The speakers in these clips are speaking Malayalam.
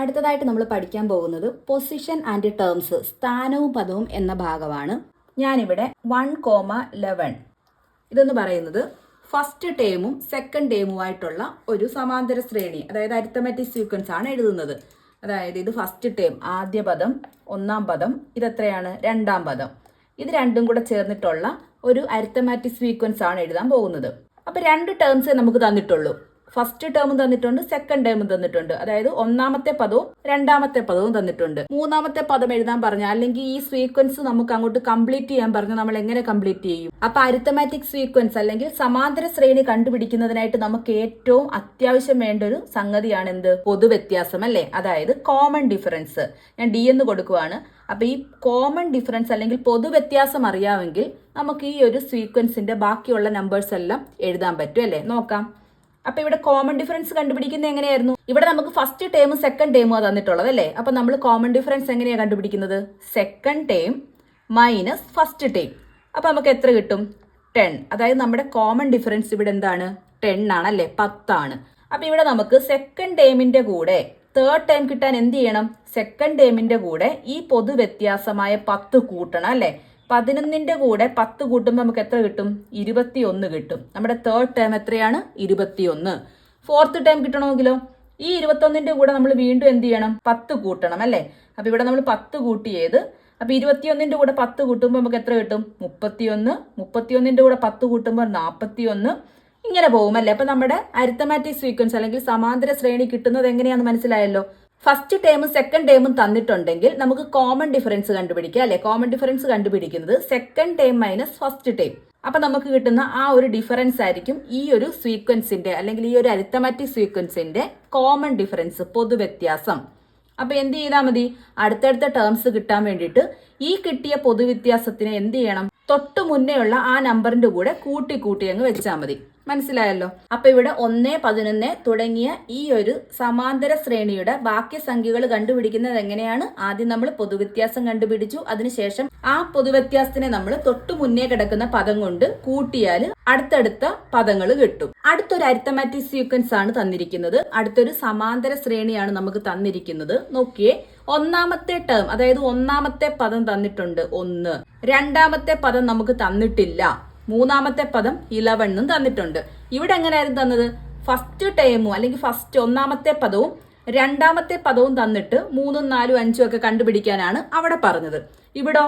അടുത്തതായിട്ട് നമ്മൾ പഠിക്കാൻ പോകുന്നത് പൊസിഷൻ ആൻഡ് ടേംസ് സ്ഥാനവും പദവും എന്ന ഭാഗമാണ്. ഞാനിവിടെ 1,11 ഇതെന്ന് പറയുന്നത് ഫസ്റ്റ് ടേമും സെക്കൻഡ് ടേമുമായിട്ടുള്ള ഒരു സമാന്തര ശ്രേണി, അതായത് അരിത്തമാറ്റിക് സീക്വൻസ് ആണ് എഴുതുന്നത്. അതായത് ഇത് ഫസ്റ്റ് ടേം ആദ്യ പദം, ഒന്നാം പദം, ഇതെത്രയാണ് രണ്ടാം പദം. ഇത് രണ്ടും കൂടെ ചേർന്നിട്ടുള്ള ഒരു അരിത്തമാറ്റിക് സീക്വൻസ് ആണ് എഴുതാൻ പോകുന്നത്. അപ്പോൾ രണ്ട് ടേംസേ നമുക്ക് തന്നിട്ടുള്ളൂ. ഫസ്റ്റ് ടേമും തന്നിട്ടുണ്ട്, സെക്കൻഡ് ടേമും തന്നിട്ടുണ്ട്. അതായത് ഒന്നാമത്തെ പദവും രണ്ടാമത്തെ പദവും തന്നിട്ടുണ്ട്. മൂന്നാമത്തെ പദം എഴുതാൻ പറഞ്ഞാൽ, അല്ലെങ്കിൽ ഈ സീക്വൻസ് നമുക്ക് അങ്ങോട്ട് കംപ്ലീറ്റ് ചെയ്യാൻ പറഞ്ഞാൽ നമ്മൾ എങ്ങനെ കംപ്ലീറ്റ് ചെയ്യും? അപ്പൊ അരിത്തമാറ്റിക് സീക്വൻസ് അല്ലെങ്കിൽ സമാന്തര ശ്രേണി കണ്ടുപിടിക്കുന്നതിനായിട്ട് നമുക്ക് ഏറ്റവും അത്യാവശ്യം വേണ്ട ഒരു സംഗതിയാണ് എന്ത്? പൊതുവ്യത്യാസം അല്ലേ? അതായത് കോമൺ ഡിഫറൻസ്. ഞാൻ ഡി എന്ന് കൊടുക്കുവാണ്. അപ്പൊ ഈ കോമൺ ഡിഫറൻസ് അല്ലെങ്കിൽ പൊതുവ്യത്യാസം അറിയാമെങ്കിൽ നമുക്ക് ഈ ഒരു സീക്വൻസിന്റെ ബാക്കിയുള്ള നമ്പേഴ്സ് എല്ലാം എഴുതാൻ പറ്റും അല്ലേ? നോക്കാം. അപ്പൊ ഇവിടെ കോമൺ ഡിഫറൻസ് കണ്ടുപിടിക്കുന്നത് എങ്ങനെയായിരുന്നു? ഇവിടെ നമുക്ക് ഫസ്റ്റ് ടേമും സെക്കൻഡ് ടേമും തന്നിട്ടുള്ളത് അല്ലേ? അപ്പൊ നമ്മൾ കോമൺ ഡിഫറൻസ് എങ്ങനെയാണ് കണ്ടുപിടിക്കുന്നത്? Second term minus first term. അപ്പൊ നമുക്ക് എത്ര കിട്ടും? 10. അതായത് നമ്മുടെ കോമൺ ഡിഫറൻസ് ഇവിടെ എന്താണ്? 10 ആണ് അല്ലേ? 10 ആണ്. അപ്പൊ ഇവിടെ നമുക്ക് സെക്കൻഡ് ടേമിന്റെ കൂടെ തേർഡ് ടേം കിട്ടാൻ എന്ത് ചെയ്യണം? സെക്കൻഡ് ടേമിന്റെ കൂടെ ഈ പൊതുവ്യത്യാസമായ 10 കൂട്ടണം അല്ലേ? 11ന്റെ കൂടെ 10 കൂട്ടുമ്പോൾ നമുക്ക് എത്ര കിട്ടും? 21 കിട്ടും. നമ്മുടെ തേർഡ് ടേം എത്രയാണ്? 21. ഫോർത്ത് ടേം കിട്ടണമെങ്കിലോ ഈ 21ന്റെ കൂടെ നമ്മൾ വീണ്ടും എന്ത് ചെയ്യണം? 10 കൂട്ടണം അല്ലേ? അപ്പൊ ഇവിടെ നമ്മൾ 10 കൂട്ടിയത്. അപ്പൊ 21ന്റെ കൂടെ 10 കൂട്ടുമ്പോൾ നമുക്ക് എത്ര കിട്ടും? 31. 31ന്റെ കൂടെ 10 കൂട്ടുമ്പോൾ 41. ഇങ്ങനെ പോകും അല്ലേ? അപ്പൊ നമ്മുടെ അരിത്തമാറ്റിക് സീക്വൻസ് അല്ലെങ്കിൽ സമാന്തര ശ്രേണി കിട്ടുന്നത് എങ്ങനെയാണെന്ന് മനസ്സിലായല്ലോ. ഫസ്റ്റ് ടേമും സെക്കൻഡ് ടേമും തന്നിട്ടുണ്ടെങ്കിൽ നമുക്ക് കോമൺ ഡിഫറൻസ് കണ്ടുപിടിക്കുക അല്ലെ? കോമൺ ഡിഫറൻസ് കണ്ടുപിടിക്കുന്നത് second term minus first term. അപ്പൊ നമുക്ക് കിട്ടുന്ന ആ ഒരു ഡിഫറൻസ് ആയിരിക്കും ഈ ഒരു സീക്വൻസിന്റെ അല്ലെങ്കിൽ ഈ ഒരു അരിത്തമാറ്റിക് സീക്വൻസിന്റെ കോമൺ ഡിഫറൻസ്, പൊതുവ്യത്യാസം. അപ്പൊ എന്ത് ചെയ്താൽ മതി? അടുത്തടുത്ത ടേംസ് കിട്ടാൻ വേണ്ടിയിട്ട് ഈ കിട്ടിയ പൊതുവ്യത്യാസത്തിനെ എന്ത് ചെയ്യണം? തൊട്ടു മുന്നേയുള്ള ആ നമ്പറിന്റെ കൂടെ കൂട്ടി അങ്ങ് വെച്ചാൽ മതി. മനസ്സിലായല്ലോ? അപ്പൊ ഇവിടെ 1, 11 തുടങ്ങിയ ഈ ഒരു സമാന്തര ശ്രേണിയുടെ ബാക്കി സംഖ്യകൾ കണ്ടുപിടിക്കുന്നത് എങ്ങനെയാണ്? ആദ്യം നമ്മൾ പൊതുവ്യത്യാസം കണ്ടുപിടിച്ചു. അതിനുശേഷം ആ പൊതുവ്യത്യാസത്തിനെ നമ്മൾ തൊട്ടു മുന്നേ കിടക്കുന്ന പദം കൊണ്ട് കൂട്ടിയാൽ അടുത്തടുത്ത പദങ്ങൾ കിട്ടും. അടുത്തൊരു അരിത്തമാറ്റിക് സീക്വൻസ് ആണ് തന്നിരിക്കുന്നത്. അടുത്തൊരു സമാന്തര ശ്രേണിയാണ് നമുക്ക് തന്നിരിക്കുന്നത്. നോക്കിയേ, ഒന്നാമത്തെ ടേം അതായത് ഒന്നാമത്തെ പദം തന്നിട്ടുണ്ട് 1. രണ്ടാമത്തെ പദം നമുക്ക് തന്നിട്ടില്ല. മൂന്നാമത്തെ പദം 11 തന്നിട്ടുണ്ട്. ഇവിടെ എങ്ങനെയായിരുന്നു തന്നത്? ഫസ്റ്റ് ടേമും അല്ലെങ്കിൽ ഫസ്റ്റ് ഒന്നാമത്തെ പദവും രണ്ടാമത്തെ പദവും തന്നിട്ട് 3, 4, 5 ഒക്കെ കണ്ടുപിടിക്കാനാണ് അവിടെ പറഞ്ഞത്. ഇവിടെ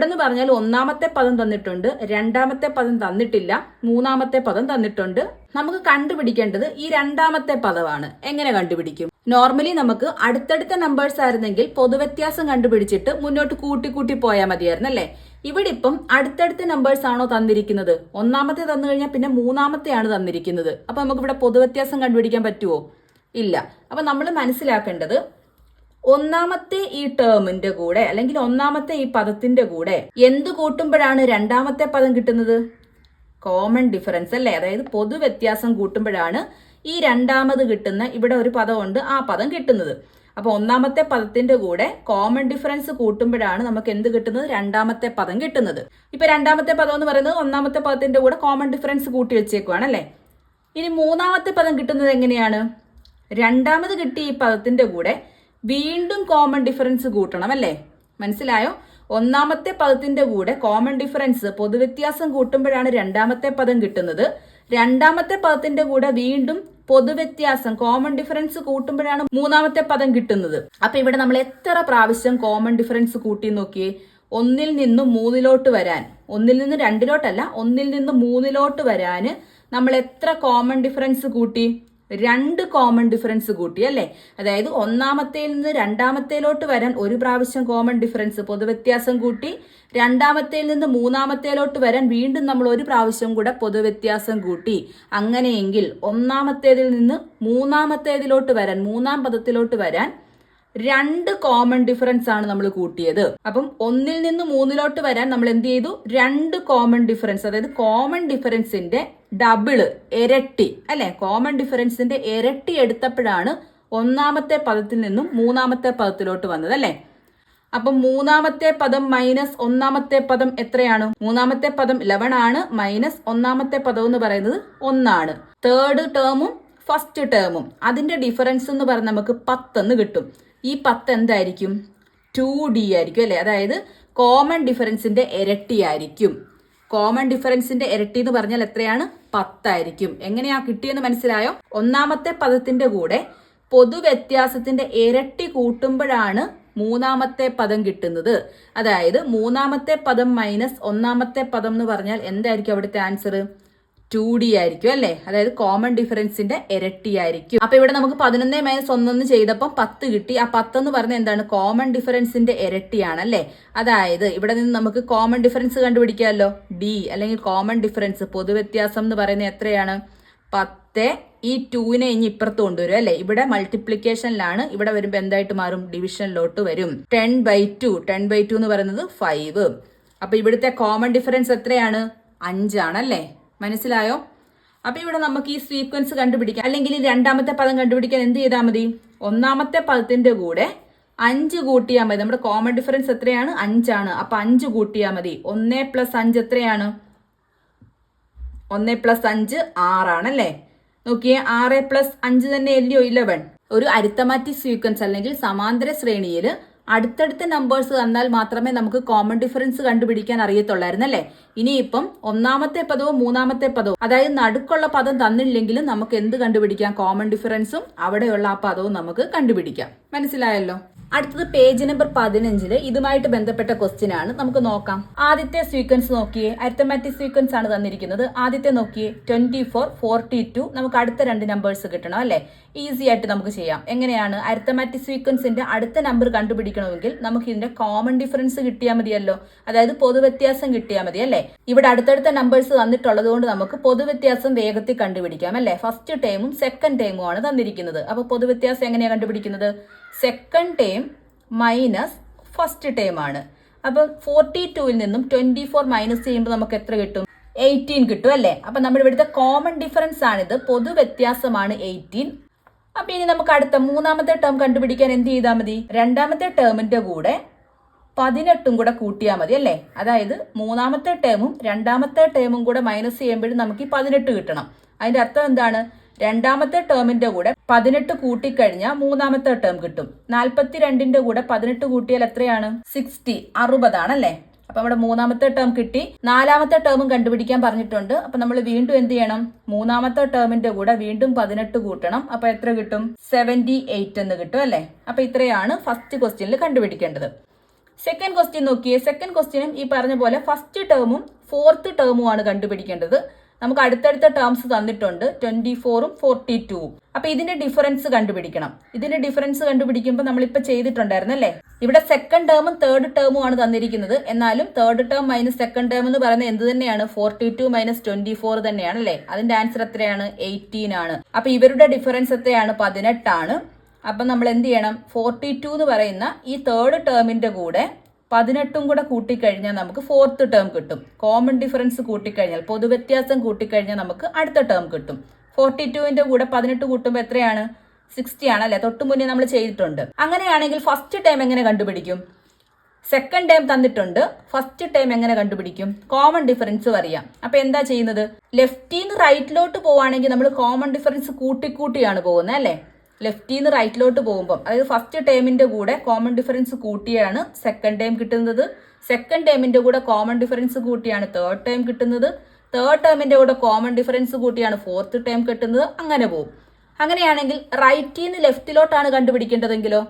എന്ന് പറഞ്ഞാൽ ഒന്നാമത്തെ പദം തന്നിട്ടുണ്ട്, രണ്ടാമത്തെ പദം തന്നിട്ടില്ല, മൂന്നാമത്തെ പദം തന്നിട്ടുണ്ട്. നമുക്ക് കണ്ടുപിടിക്കേണ്ടത് ഈ രണ്ടാമത്തെ പദമാണ്. എങ്ങനെ കണ്ടുപിടിക്കും? നോർമലി നമുക്ക് അടുത്തടുത്ത നമ്പേഴ്സ് ആയിരുന്നെങ്കിൽ പൊതുവ്യത്യാസം കണ്ടുപിടിച്ചിട്ട് മുന്നോട്ട് കൂട്ടി പോയാൽ മതിയായിരുന്നു അല്ലേ? ഇവിടെ ഇപ്പം അടുത്തടുത്ത നമ്പേഴ്സ് ആണോ തന്നിരിക്കുന്നത്? ഒന്നാമത്തെ തന്നു കഴിഞ്ഞാൽ പിന്നെ മൂന്നാമത്തെയാണ് തന്നിരിക്കുന്നത്. അപ്പൊ നമുക്ക് ഇവിടെ പൊതുവ്യത്യാസം കണ്ടുപിടിക്കാൻ പറ്റുമോ? ഇല്ല. അപ്പൊ നമ്മൾ മനസ്സിലാക്കേണ്ടത് ഒന്നാമത്തെ ഈ ടേമിന്റെ കൂടെ അല്ലെങ്കിൽ ഒന്നാമത്തെ ഈ പദത്തിന്റെ കൂടെ എന്ത് കൂട്ടുമ്പോഴാണ് രണ്ടാമത്തെ പദം കിട്ടുന്നത്? കോമൺ ഡിഫറൻസ് അല്ലേ? അതായത് പൊതുവ്യത്യാസം കൂട്ടുമ്പോഴാണ് ഈ രണ്ടാമത് കിട്ടുന്ന ഇവിടെ ഒരു പദമുണ്ട് ആ പദം കിട്ടുന്നത്. അപ്പൊ ഒന്നാമത്തെ പദത്തിന്റെ കൂടെ കോമൺ ഡിഫറൻസ് കൂട്ടുമ്പോഴാണ് നമുക്ക് എന്ത് കിട്ടുന്നത്? രണ്ടാമത്തെ പദം കിട്ടുന്നത്. ഇപ്പൊ രണ്ടാമത്തെ പദം എന്ന് പറയുന്നത് ഒന്നാമത്തെ പദത്തിന്റെ കൂടെ കോമൺ ഡിഫറൻസ് കൂട്ടി വെച്ചേക്കുവാണ് അല്ലേ? ഇനി മൂന്നാമത്തെ പദം കിട്ടുന്നത് എങ്ങനെയാണ്? രണ്ടാമത് കിട്ടിയ ഈ പദത്തിന്റെ കൂടെ വീണ്ടും കോമൺ ഡിഫറൻസ് കൂട്ടണം അല്ലേ? മനസ്സിലായോ? ഒന്നാമത്തെ പദത്തിന്റെ കൂടെ കോമൺ ഡിഫറൻസ് പൊതുവ്യത്യാസം കൂട്ടുമ്പോഴാണ് രണ്ടാമത്തെ പദം കിട്ടുന്നത്. രണ്ടാമത്തെ പദത്തിന്റെ കൂടെ വീണ്ടും പൊതുവ്യത്യാസം കോമൺ ഡിഫറൻസ് കൂട്ടുമ്പോഴാണ് മൂന്നാമത്തെ പദം കിട്ടുന്നത്. അപ്പൊ ഇവിടെ നമ്മൾ എത്ര പ്രാവശ്യം കോമൺ ഡിഫറൻസ് കൂട്ടി നോക്കിയേ? 1ൽ നിന്ന് 3 വരാൻ, 1ൽ നിന്ന് 2 1ൽ നിന്ന് 3 വരാൻ നമ്മൾ എത്ര കോമൺ ഡിഫറൻസ് കൂട്ടി? 2 കോമൺ ഡിഫറൻസ് കൂട്ടി അല്ലേ? അതായത് ഒന്നാമത്തേൽ നിന്ന് രണ്ടാമത്തേലോട്ട് വരാൻ ഒരു പ്രാവശ്യം കോമൺ ഡിഫറൻസ് പൊതുവ്യത്യാസം കൂട്ടി, രണ്ടാമത്തേൽ നിന്ന് മൂന്നാമത്തേലോട്ട് വരാൻ വീണ്ടും നമ്മൾ ഒരു പ്രാവശ്യം കൂടെ പൊതുവ്യത്യാസം കൂട്ടി. അങ്ങനെയെങ്കിൽ ഒന്നാമത്തേതിൽ നിന്ന് മൂന്നാമത്തേതിലോട്ട് വരാൻ, മൂന്നാം പദത്തിലോട്ട് വരാൻ 2 കോമൺ ഡിഫറൻസ് ആണ് നമ്മൾ കൂട്ടിയത്. അപ്പം 1ൽ നിന്ന് 3 വരാൻ നമ്മൾ എന്ത് ചെയ്തു? 2 കോമൺ ഡിഫറൻസ്, അതായത് കോമൺ ഡിഫറൻസിന്റെ ഡബിള്, ഇരട്ടി അല്ലെ? കോമൺ ഡിഫറൻസിന്റെ ഇരട്ടി എടുത്തപ്പോഴാണ് ഒന്നാമത്തെ പദത്തിൽ നിന്നും മൂന്നാമത്തെ പദത്തിലോട്ട് വന്നത് അല്ലെ? അപ്പം മൂന്നാമത്തെ പദം മൈനസ് ഒന്നാമത്തെ പദം എത്രയാണ്? മൂന്നാമത്തെ പദം 11 ആണ്, മൈനസ് ഒന്നാമത്തെ പദം എന്ന് പറയുന്നത് 1 ആണ്. തേർഡ് ടേമും ഫസ്റ്റ് ടേമും അതിന്റെ ഡിഫറൻസ് എന്ന് പറഞ്ഞാൽ നമുക്ക് 10 എന്ന് കിട്ടും. ഈ 10 എന്തായിരിക്കും? 2D ആയിരിക്കും അല്ലേ? അതായത് കോമൺ ഡിഫറൻസിന്റെ ഇരട്ടി ആയിരിക്കും. കോമൺ ഡിഫറൻസിന്റെ ഇരട്ടി എന്ന് പറഞ്ഞാൽ എത്രയാണ്? 10 ആയിരിക്കും. എങ്ങനെയാ കിട്ടിയെന്ന് മനസ്സിലായോ? ഒന്നാമത്തെ പദത്തിന്റെ കൂടെ പൊതുവ്യത്യാസത്തിന്റെ ഇരട്ടി കൂട്ടുമ്പോഴാണ് മൂന്നാമത്തെ പദം കിട്ടുന്നത്. അതായത് മൂന്നാമത്തെ പദം മൈനസ് ഒന്നാമത്തെ പദം എന്ന് പറഞ്ഞാൽ എന്തായിരിക്കും അവിടുത്തെ ആൻസർ? 2D ആയിരിക്കും അല്ലേ? അതായത് കോമൺ ഡിഫറൻസിന്റെ ഇരട്ടി ആയിരിക്കും. അപ്പൊ ഇവിടെ നമുക്ക് 11 മൈനസ് 1 ചെയ്തപ്പോൾ 10 കിട്ടി. ആ 10 എന്ന് പറഞ്ഞാൽ എന്താണ്? കോമൺ ഡിഫറൻസിന്റെ ഇരട്ടിയാണ് അല്ലേ? അതായത് ഇവിടെ നിന്ന് നമുക്ക് കോമൺ ഡിഫറൻസ് കണ്ടുപിടിക്കാമല്ലോ. ഡി അല്ലെങ്കിൽ കോമൺ ഡിഫറൻസ് പൊതുവ്യത്യാസം എന്ന് പറയുന്നത് എത്രയാണ്? 10. ഈ 2നെ ഇനി ഇപ്പുറത്ത് കൊണ്ടുവരും അല്ലേ? ഇവിടെ മൾട്ടിപ്ലിക്കേഷനിലാണ്. ഇവിടെ വരുമ്പോൾ എന്തായിട്ട് മാറും? ഡിവിഷനിലോട്ട് വരും. 10/2. 10/2 എന്ന് പറയുന്നത് 5. അപ്പൊ ഇവിടുത്തെ കോമൺ ഡിഫറൻസ് എത്രയാണ്? 5 ആണല്ലേ? മനസ്സിലായോ? അപ്പൊ ഇവിടെ നമുക്ക് ഈ സീക്വൻസ് കണ്ടുപിടിക്കാം, അല്ലെങ്കിൽ രണ്ടാമത്തെ പദം കണ്ടുപിടിക്കാൻ എന്ത് ചെയ്താൽ മതി? ഒന്നാമത്തെ പദത്തിന്റെ കൂടെ 5 കൂട്ടിയാൽ മതി. നമ്മുടെ കോമൺ ഡിഫറൻസ് എത്രയാണ്? 5 ആണ്. അപ്പൊ 5 കൂട്ടിയാൽ മതി. 1 + 5 എത്രയാണ്? 1 + 5 6 ആണല്ലേ? നോക്കിയേ, 6 + 5 തന്നെ അല്ലയോ 11. ഒരു അരിത്തമാറ്റിക് സീക്വൻസ് അല്ലെങ്കിൽ സമാന്തര ശ്രേണിയിൽ അടുത്തടുത്ത നമ്പേഴ്സ് തന്നാൽ മാത്രമേ നമുക്ക് കോമൺ ഡിഫറൻസ് കണ്ടുപിടിക്കാൻ അറിയത്തുള്ളായിരുന്നല്ലേ? ഇനിയിപ്പം ഒന്നാമത്തെ പദവും മൂന്നാമത്തെ പദവും, അതായത് നടുക്കുള്ള പദം തന്നില്ലെങ്കിലും നമുക്ക് എന്ത് കണ്ടുപിടിക്കാം? കോമൺ ഡിഫറൻസും അവിടെയുള്ള ആ പദവും നമുക്ക് കണ്ടുപിടിക്കാം. മനസ്സിലായല്ലോ? അടുത്തത് പേജ് നമ്പർ 15 ഇതുമായിട്ട് ബന്ധപ്പെട്ട ക്വസ്റ്റ്യൻ ആണ്. നമുക്ക് നോക്കാം. ആദ്യത്തെ സീക്വൻസ് നോക്കിയേ, അരിത്തമാറ്റിക് സീക്വൻസ് ആണ് തന്നിരിക്കുന്നത്. ആദ്യത്തെ നോക്കിയേ, 24, 42. നമുക്ക് അടുത്ത 2 നമ്പേഴ്സ് കിട്ടണം അല്ലേ? ഈസി ആയിട്ട് നമുക്ക് ചെയ്യാം. എങ്ങനെയാണ്? അരിത്തമാറ്റിക് സീക്വൻസിന്റെ അടുത്ത നമ്പർ കണ്ടുപിടിക്കണമെങ്കിൽ നമുക്ക് ഇതിന്റെ കോമൺ ഡിഫറൻസ് കിട്ടിയാൽ മതിയല്ലോ. അതായത് പൊതുവ്യത്യാസം കിട്ടിയാൽ മതി അല്ലേ? ഇവിടെ അടുത്തടുത്ത നമ്പേഴ്സ് തന്നിട്ടുള്ളത് കൊണ്ട് നമുക്ക് പൊതുവ്യത്യാസം വേഗത്തിൽ കണ്ടുപിടിക്കാം അല്ലേ? ഫസ്റ്റ് ടേമും സെക്കൻഡ് ടേമും ആണ് തന്നിരിക്കുന്നത്. അപ്പൊ പൊതുവ്യത്യാസം എങ്ങനെയാണ് കണ്ടുപിടിക്കുന്നത്? Second term minus first term ആണ്. അപ്പം 42-ൽ നിന്നും 24 മൈനസ് ചെയ്യുമ്പോൾ നമുക്ക് എത്ര കിട്ടും? 18 കിട്ടും അല്ലേ? അപ്പൊ നമ്മുടെ ഇവിടുത്തെ കോമൺ ഡിഫറൻസ് ആണിത്, പൊതുവ്യത്യാസമാണ് 18. അപ്പൊ ഇനി നമുക്ക് അടുത്ത മൂന്നാമത്തെ ടേം കണ്ടുപിടിക്കാൻ എന്ത് ചെയ്താൽ മതി? രണ്ടാമത്തെ ടേമിന്റെ കൂടെ 18 കൂടെ കൂട്ടിയാൽ മതി അല്ലേ? അതായത് മൂന്നാമത്തെ ടേമും രണ്ടാമത്തെ ടേമും കൂടെ മൈനസ് ചെയ്യുമ്പോഴും നമുക്ക് ഈ 18 കിട്ടണം. അതിന്റെ അർത്ഥം എന്താണ്? രണ്ടാമത്തെ ടേമിന്റെ കൂടെ 18 കൂട്ടിക്കഴിഞ്ഞാൽ മൂന്നാമത്തെ ടേം കിട്ടും. 42ന്റെ കൂടെ 18 കൂട്ടിയാൽ എത്രയാണ്? 60, 60 ആണല്ലേ? അപ്പൊ നമ്മുടെ മൂന്നാമത്തെ ടേം കിട്ടി. നാലാമത്തെ ടേമും കണ്ടുപിടിക്കാൻ പറഞ്ഞിട്ടുണ്ട്. അപ്പൊ നമ്മൾ വീണ്ടും എന്ത് ചെയ്യണം? മൂന്നാമത്തെ ടേമിന്റെ കൂടെ വീണ്ടും 18 കൂട്ടണം. അപ്പൊ എത്ര കിട്ടും? 78 എന്ന് കിട്ടും അല്ലേ? അപ്പൊ ഇത്രയാണ് ഫസ്റ്റ് ക്വസ്റ്റ്യനിൽ കണ്ടുപിടിക്കേണ്ടത്. സെക്കൻഡ് ക്വസ്റ്റ്യൻ നോക്കിയേ. സെക്കൻഡ് ക്വസ്റ്റ്യനും ഈ പറഞ്ഞ പോലെ ഫസ്റ്റ് ടേമും ഫോർത്ത് ടേമും ആണ് കണ്ടുപിടിക്കേണ്ടത്. നമുക്ക് അടുത്തടുത്ത ടേംസ് തന്നിട്ടുണ്ട്, 24ഉം 42ഉം. അപ്പൊ ഇതിന്റെ ഡിഫറൻസ് കണ്ടുപിടിക്കണം. ഇതിന്റെ ഡിഫറൻസ് കണ്ടുപിടിക്കുമ്പോൾ നമ്മളിപ്പോ ചെയ്തിട്ടുണ്ടായിരുന്നല്ലേ? ഇവിടെ സെക്കൻഡ് ടേമും തേർഡ് ടേമും ആണ് തന്നിരിക്കുന്നത്. എന്നാലും third term minus second term എന്ന് പറയുന്നത് എന്ത് തന്നെയാണ്? 42 മൈനസ് 24 തന്നെയാണ് അല്ലേ? അതിന്റെ ആൻസർ എത്രയാണ്? 18 ആണ്. അപ്പൊ ഇവരുടെ ഡിഫറൻസ് എത്രയാണ്? 18 ആണ്. അപ്പൊ നമ്മൾ എന്ത് ചെയ്യണം? 42 എന്ന് പറയുന്ന ഈ തേർഡ് ടേമിന്റെ കൂടെ 18 കൂടെ കൂട്ടിക്കഴിഞ്ഞാൽ നമുക്ക് ഫോർത്ത് ടേം കിട്ടും. കോമൺ ഡിഫറൻസ് കൂട്ടിക്കഴിഞ്ഞാൽ, പൊതുവ്യത്യാസം കൂട്ടിക്കഴിഞ്ഞാൽ നമുക്ക് അടുത്ത ടേം കിട്ടും. 42ന്റെ കൂടെ 18 കൂട്ടുമ്പോൾ എത്രയാണ്? 60 ആണല്ലേ? തൊട്ട് മുന്നേ നമ്മൾ ചെയ്തിട്ടുണ്ട്. അങ്ങനെയാണെങ്കിൽ ഫസ്റ്റ് ടേം എങ്ങനെ കണ്ടുപിടിക്കും? സെക്കൻഡ് ടേം തന്നിട്ടുണ്ട്, ഫസ്റ്റ് ടേം എങ്ങനെ കണ്ടുപിടിക്കും? കോമൺ ഡിഫറൻസ് അറിയാം. അപ്പൊ എന്താ ചെയ്യുന്നത്? ലെഫ്റ്റിന്ന് റൈറ്റിലോട്ട് പോവുകയാണെങ്കിൽ നമ്മൾ കോമൺ ഡിഫറൻസ് കൂട്ടിക്കൂട്ടിയാണ് പോകുന്നത് അല്ലേ? ലെഫ്റ്റിന്ന് റൈറ്റിലോട്ട് പോകുമ്പോൾ, അതായത് ഫസ്റ്റ് ടേമിന്റെ കൂടെ കോമൺ ഡിഫറൻസ് കൂട്ടിയാണ് സെക്കൻഡ് ടേം കിട്ടുന്നത്. സെക്കൻഡ് ടേമിന്റെ കൂടെ കോമൺ ഡിഫറൻസ് കൂട്ടിയാണ് തേർഡ് ടേം കിട്ടുന്നത്. തേർഡ് ടേമിന്റെ കൂടെ കോമൺ ഡിഫറൻസ് കൂട്ടിയാണ് ഫോർത്ത് ടേം കിട്ടുന്നത്. അങ്ങനെ പോകും. അങ്ങനെയാണെങ്കിൽ റൈറ്റിന്ന് ലെഫ്റ്റിലോട്ടാണ് കണ്ടുപിടിക്കേണ്ടതെങ്കിലോ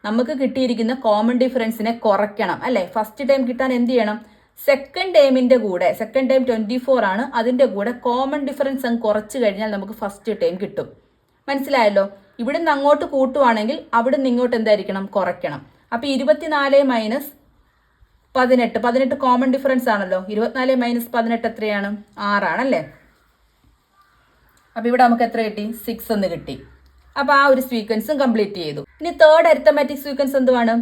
നമുക്ക് കിട്ടിയിരിക്കുന്ന കോമൺ ഡിഫറൻസിനെ കുറയ്ക്കണം അല്ലേ? ഫസ്റ്റ് ടൈം കിട്ടാൻ എന്ത് ചെയ്യണം? സെക്കൻഡ് ടേമിന്റെ കൂടെ, സെക്കൻഡ് ടൈം 24 ആണ്, അതിന്റെ കൂടെ കോമൺ ഡിഫറൻസ് അങ്ങ് കുറച്ച് കഴിഞ്ഞാൽ നമുക്ക് ഫസ്റ്റ് ടൈം കിട്ടും. മനസ്സിലായല്ലോ? ഇവിടുന്ന് അങ്ങോട്ട് കൂട്ടുവാണെങ്കിൽ അവിടുന്ന് ഇങ്ങോട്ട് എന്തായിരിക്കണം? കുറയ്ക്കണം. അപ്പൊ 24 മൈനസ് 18, 18 കോമൺ ഡിഫറൻസ് ആണല്ലോ. 24 മൈനസ് 18 എത്രയാണ്? 6 ആണല്ലേ? അപ്പൊ ഇവിടെ നമുക്ക് എത്ര കിട്ടി? 6 എന്ന് കിട്ടി. അപ്പൊ ആ ഒരു സീക്വൻസും കംപ്ലീറ്റ് ചെയ്തു. ഇനി തേർഡ് അരിത്തമാറ്റിക് സീക്വൻസ് എന്തുവാണ്?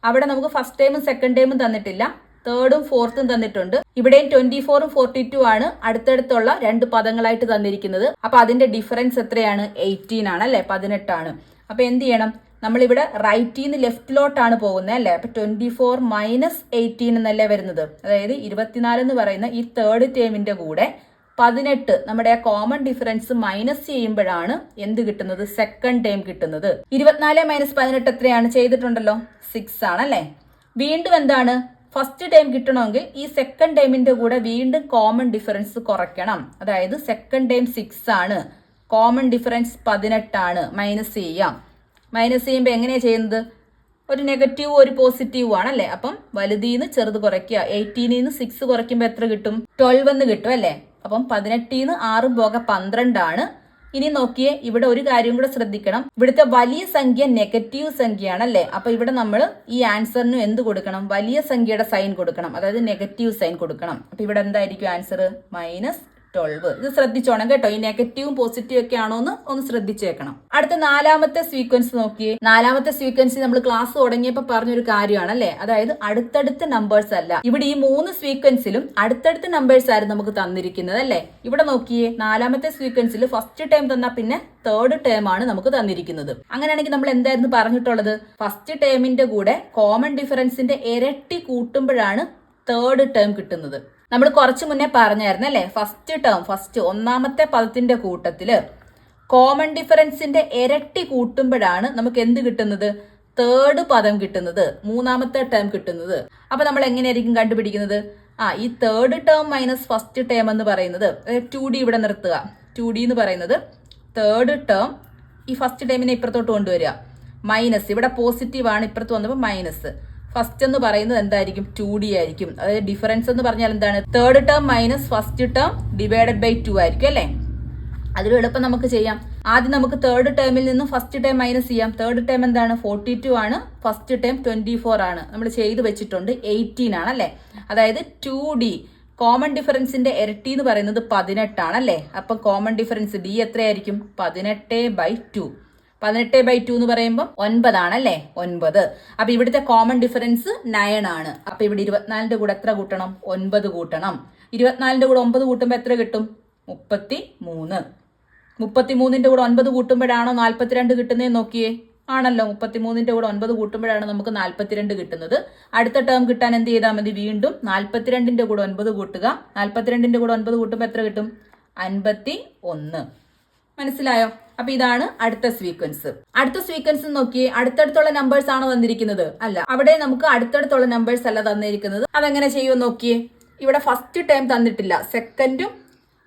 അവിടെ നമുക്ക് ഫസ്റ്റ് ടൈമും സെക്കൻഡ് ടൈമും തന്നിട്ടില്ല, തേർഡും ഫോർത്തും തന്നിട്ടുണ്ട്. ഇവിടെയും 24ഉം 42 ആണ് അടുത്തടുത്തുള്ള 2 പദങ്ങളായിട്ട് തന്നിരിക്കുന്നത്. അപ്പൊ അതിന്റെ ഡിഫറൻസ് എത്രയാണ്? 18 ആണ് അല്ലെ? 18 ആണ്. അപ്പൊ എന്ത് ചെയ്യണം? നമ്മളിവിടെ റൈറ്റിന്ന് ലെഫ്റ്റിലോട്ടാണ് പോകുന്നത് അല്ലേ? അപ്പൊ 24 മൈനസ് 18 എന്നല്ലേ വരുന്നത്. അതായത് 24 എന്ന് പറയുന്ന ഈ തേർഡ് ടേമിന്റെ കൂടെ 18 നമ്മുടെ ആ കോമൺ ഡിഫറൻസ് മൈനസ് ചെയ്യുമ്പോഴാണ് എന്ത് കിട്ടുന്നത്? സെക്കൻഡ് ടേം കിട്ടുന്നത്. 24 മൈനസ് 18 എത്രയാണ്? ചെയ്തിട്ടുണ്ടല്ലോ, 6 ആണല്ലേ. വീണ്ടും എന്താണ്? ഫസ്റ്റ് ടൈം കിട്ടണമെങ്കിൽ ഈ സെക്കൻഡ് ടൈമിന്റെ കൂടെ വീണ്ടും കോമൺ ഡിഫറൻസ് കുറയ്ക്കണം. അതായത് സെക്കൻഡ് ടൈം 6 ആണ്, കോമൺ ഡിഫറൻസ് 18 ആണ്. മൈനസ് ചെയ്യാം. മൈനസ് ചെയ്യുമ്പോൾ എങ്ങനെയാണ് ചെയ്യുന്നത്? ഒരു നെഗറ്റീവ് ഒരു പോസിറ്റീവ് ആണല്ലേ. അപ്പം വലുതീന്ന് ചെറുത് കുറയ്ക്കുക. 18 6 കുറയ്ക്കുമ്പോൾ എത്ര കിട്ടും? 12 എന്ന് കിട്ടും അല്ലേ. അപ്പം 18 6 പോക 12 ആണ്. ഇനി നോക്കിയേ, ഇവിടെ ഒരു കാര്യം കൂടെ ശ്രദ്ധിക്കണം. ഇവിടുത്തെ വലിയ സംഖ്യ നെഗറ്റീവ് സംഖ്യയാണല്ലേ. അപ്പൊ ഇവിടെ നമ്മൾ ഈ ആൻസറിന് എന്ത് കൊടുക്കണം? വലിയ സംഖ്യയുടെ സൈൻ കൊടുക്കണം, അതായത് നെഗറ്റീവ് സൈൻ കൊടുക്കണം. അപ്പൊ ഇവിടെ എന്തായിരിക്കും ആൻസർ? -12. ഇത് ശ്രദ്ധിച്ചോണം കേട്ടോ. ഈ നെഗറ്റീവും പോസിറ്റീവും ഒക്കെ ആണോ എന്ന് ഒന്ന് ശ്രദ്ധിച്ചേക്കണം. അടുത്ത 4ാമത്തെ സീക്വൻസ് നോക്കിയേ. 4ാമത്തെ സീക്വൻസ് നമ്മൾ ക്ലാസ് തുടങ്ങിയപ്പോൾ പറഞ്ഞൊരു കാര്യമാണ് അല്ലേ. അതായത് അടുത്തടുത്ത നമ്പേഴ്സ് അല്ല. ഇവിടെ ഈ 3 സീക്വൻസിലും അടുത്തടുത്ത നമ്പേഴ്സ് ആയിരുന്നു നമുക്ക് തന്നിരിക്കുന്നത് അല്ലേ. ഇവിടെ നോക്കിയേ, 4ാമത്തെ സീക്വൻസിൽ ഫസ്റ്റ് ടേം തന്നാൽ പിന്നെ തേർഡ് ടേം ആണ് നമുക്ക് തന്നിരിക്കുന്നത്. അങ്ങനെയാണെങ്കിൽ നമ്മൾ എന്തായിരുന്നു പറഞ്ഞിട്ടുള്ളത്? ഫസ്റ്റ് ടേമിന്റെ കൂടെ കോമൺ ഡിഫറൻസിന്റെ ഇരട്ടി കൂട്ടുമ്പോഴാണ് തേർഡ് ടേം കിട്ടുന്നത്. നമ്മൾ കുറച്ച് മുന്നേ പറഞ്ഞായിരുന്നു അല്ലേ. ഫസ്റ്റ് ഒന്നാമത്തെ പദത്തിന്റെ കൂട്ടത്തില് കോമൺ ഡിഫറൻസിന്റെ ഇരട്ടി കൂട്ടുമ്പോഴാണ് നമുക്ക് എന്ത് കിട്ടുന്നത്? തേർഡ് പദം കിട്ടുന്നത്, 3ാമത്തെ ടേം കിട്ടുന്നത്. അപ്പൊ നമ്മൾ എങ്ങനെയായിരിക്കും കണ്ടുപിടിക്കുന്നത്? ഈ third term minus first term എന്ന് പറയുന്നത് 2D ഇവിടെ നിർത്തുക. 2D എന്ന് പറയുന്നത് തേർഡ് ടേം, ഈ ഫസ്റ്റ് ടേമിനെ ഇപ്പുറത്തോട്ട് കൊണ്ടുവരിക. മൈനസ്, ഇവിടെ പോസിറ്റീവ് ആണ്, ഇപ്പുറത്ത് വന്നപ്പോൾ മൈനസ്. ഫസ്റ്റ് എന്ന് പറയുന്നത് എന്തായിരിക്കും? 2D ആയിരിക്കും. അതായത് ഡിഫറൻസ് എന്ന് പറഞ്ഞാൽ എന്താണ്? Third term minus first term divided by 2 ആയിരിക്കും അല്ലേ. അതിൽ എളുപ്പം നമുക്ക് ചെയ്യാം. ആദ്യം നമുക്ക് തേർഡ് ടേമിൽ നിന്നും ഫസ്റ്റ് ടേം മൈനസ് ചെയ്യാം. തേർഡ് ടേം എന്താണ്? 42 ആണ്. ഫസ്റ്റ് ടേം 24 ആണ്. നമ്മൾ ചെയ്ത് വെച്ചിട്ടുണ്ട് 18 ആണ് അല്ലേ. അതായത് 2D കോമൺ ഡിഫറൻസിന്റെ ഇരട്ടി എന്ന് പറയുന്നത് 18 ആണല്ലേ. അപ്പൊ കോമൺ ഡിഫറൻസ് D എത്രയായിരിക്കും? 18/2. 18/2 എന്ന് പറയുമ്പോൾ 9 ആണല്ലേ. 9. അപ്പൊ ഇവിടുത്തെ കോമൺ ഡിഫറൻസ് 9 ആണ്. അപ്പൊ ഇവിടെ 24ന്റെ കൂടെ എത്ര കൂട്ടണം? 9 കൂട്ടണം. 24ന്റെ കൂടെ 9 കൂട്ടുമ്പോൾ എത്ര കിട്ടും? 33. 33ന്റെ കൂടെ 9 കൂട്ടുമ്പോഴാണോ 42 കിട്ടുന്നതെന്ന് നോക്കിയേ. ആണല്ലോ, 33ന്റെ കൂടെ 9 കൂട്ടുമ്പോഴാണ് നമുക്ക് 42 കിട്ടുന്നത്. അടുത്ത ടേം കിട്ടാൻ എന്ത് ചെയ്താൽ മതി? വീണ്ടും 42ന്റെ കൂടെ 9 കൂട്ടുക. 42ന്റെ കൂടെ 9 കൂട്ടുമ്പോൾ എത്ര കിട്ടും? 51. മനസ്സിലായോ? അപ്പൊ ഇതാണ് അടുത്ത സീക്വൻസ്. അടുത്ത സീക്വൻസ് നോക്കിയേ. അടുത്തടുത്തുള്ള നമ്പേഴ്സ് ആണോ തന്നിരിക്കുന്നത്? അല്ല, അവിടെ നമുക്ക് അടുത്തടുത്തുള്ള നമ്പേഴ്സ് അല്ല തന്നിരിക്കുന്നത്. അതെങ്ങനെ ചെയ്യുമെന്ന് നോക്കിയേ. ഇവിടെ ഫസ്റ്റ് ടൈം തന്നിട്ടില്ല, സെക്കൻഡും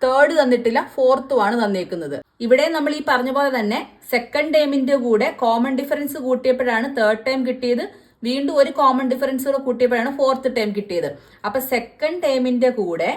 തേർഡ് തന്നിട്ടില്ല, ഫോർത്തും ആണ് തന്നേക്കുന്നത്. ഇവിടെ നമ്മൾ ഈ പറഞ്ഞ പോലെ തന്നെ സെക്കൻഡ് ടൈമിന്റെ കൂടെ കോമൺ ഡിഫറൻസ് കൂട്ടിയപ്പോഴാണ് തേർഡ് ടൈം കിട്ടിയത്. വീണ്ടും ഒരു കോമൺ ഡിഫറൻസ് കൂടെ കൂട്ടിയപ്പോഴാണ് ഫോർത്ത് ടൈം കിട്ടിയത്. അപ്പൊ സെക്കൻഡ് ടൈമിന്റെ കൂടെ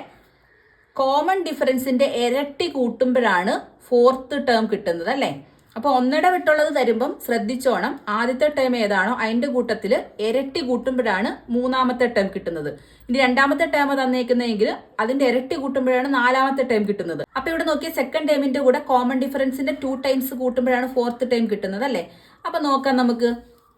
കോമൺ ഡിഫറൻസിന്റെ ഇരട്ടി കൂട്ടുമ്പോഴാണ് ഫോർത്ത് ടേം കിട്ടുന്നത് അല്ലേ. അപ്പൊ ഒന്നിട വിട്ടുള്ളത് തരുമ്പം ശ്രദ്ധിച്ചോണം. ആദ്യത്തെ ടേം ഏതാണോ അതിന്റെ കൂട്ടത്തിൽ ഇരട്ടി കൂട്ടുമ്പോഴാണ് 3ാമത്തെ ടേം കിട്ടുന്നത്. ഇനി 2ാമത്തെ ടേം തന്നേക്കുന്നതെങ്കിൽ അതിന്റെ ഇരട്ടി കൂട്ടുമ്പോഴാണ് 4ാമത്തെ ടേം കിട്ടുന്നത്. അപ്പൊ ഇവിടെ നോക്കിയ സെക്കൻഡ് ടേമിന്റെ കൂടെ കോമൺ ഡിഫറൻസിന്റെ 2 ടൈംസ് കൂട്ടുമ്പോഴാണ് ഫോർത്ത് ടേം കിട്ടുന്നത് അല്ലേ. അപ്പൊ നോക്കാം നമുക്ക്.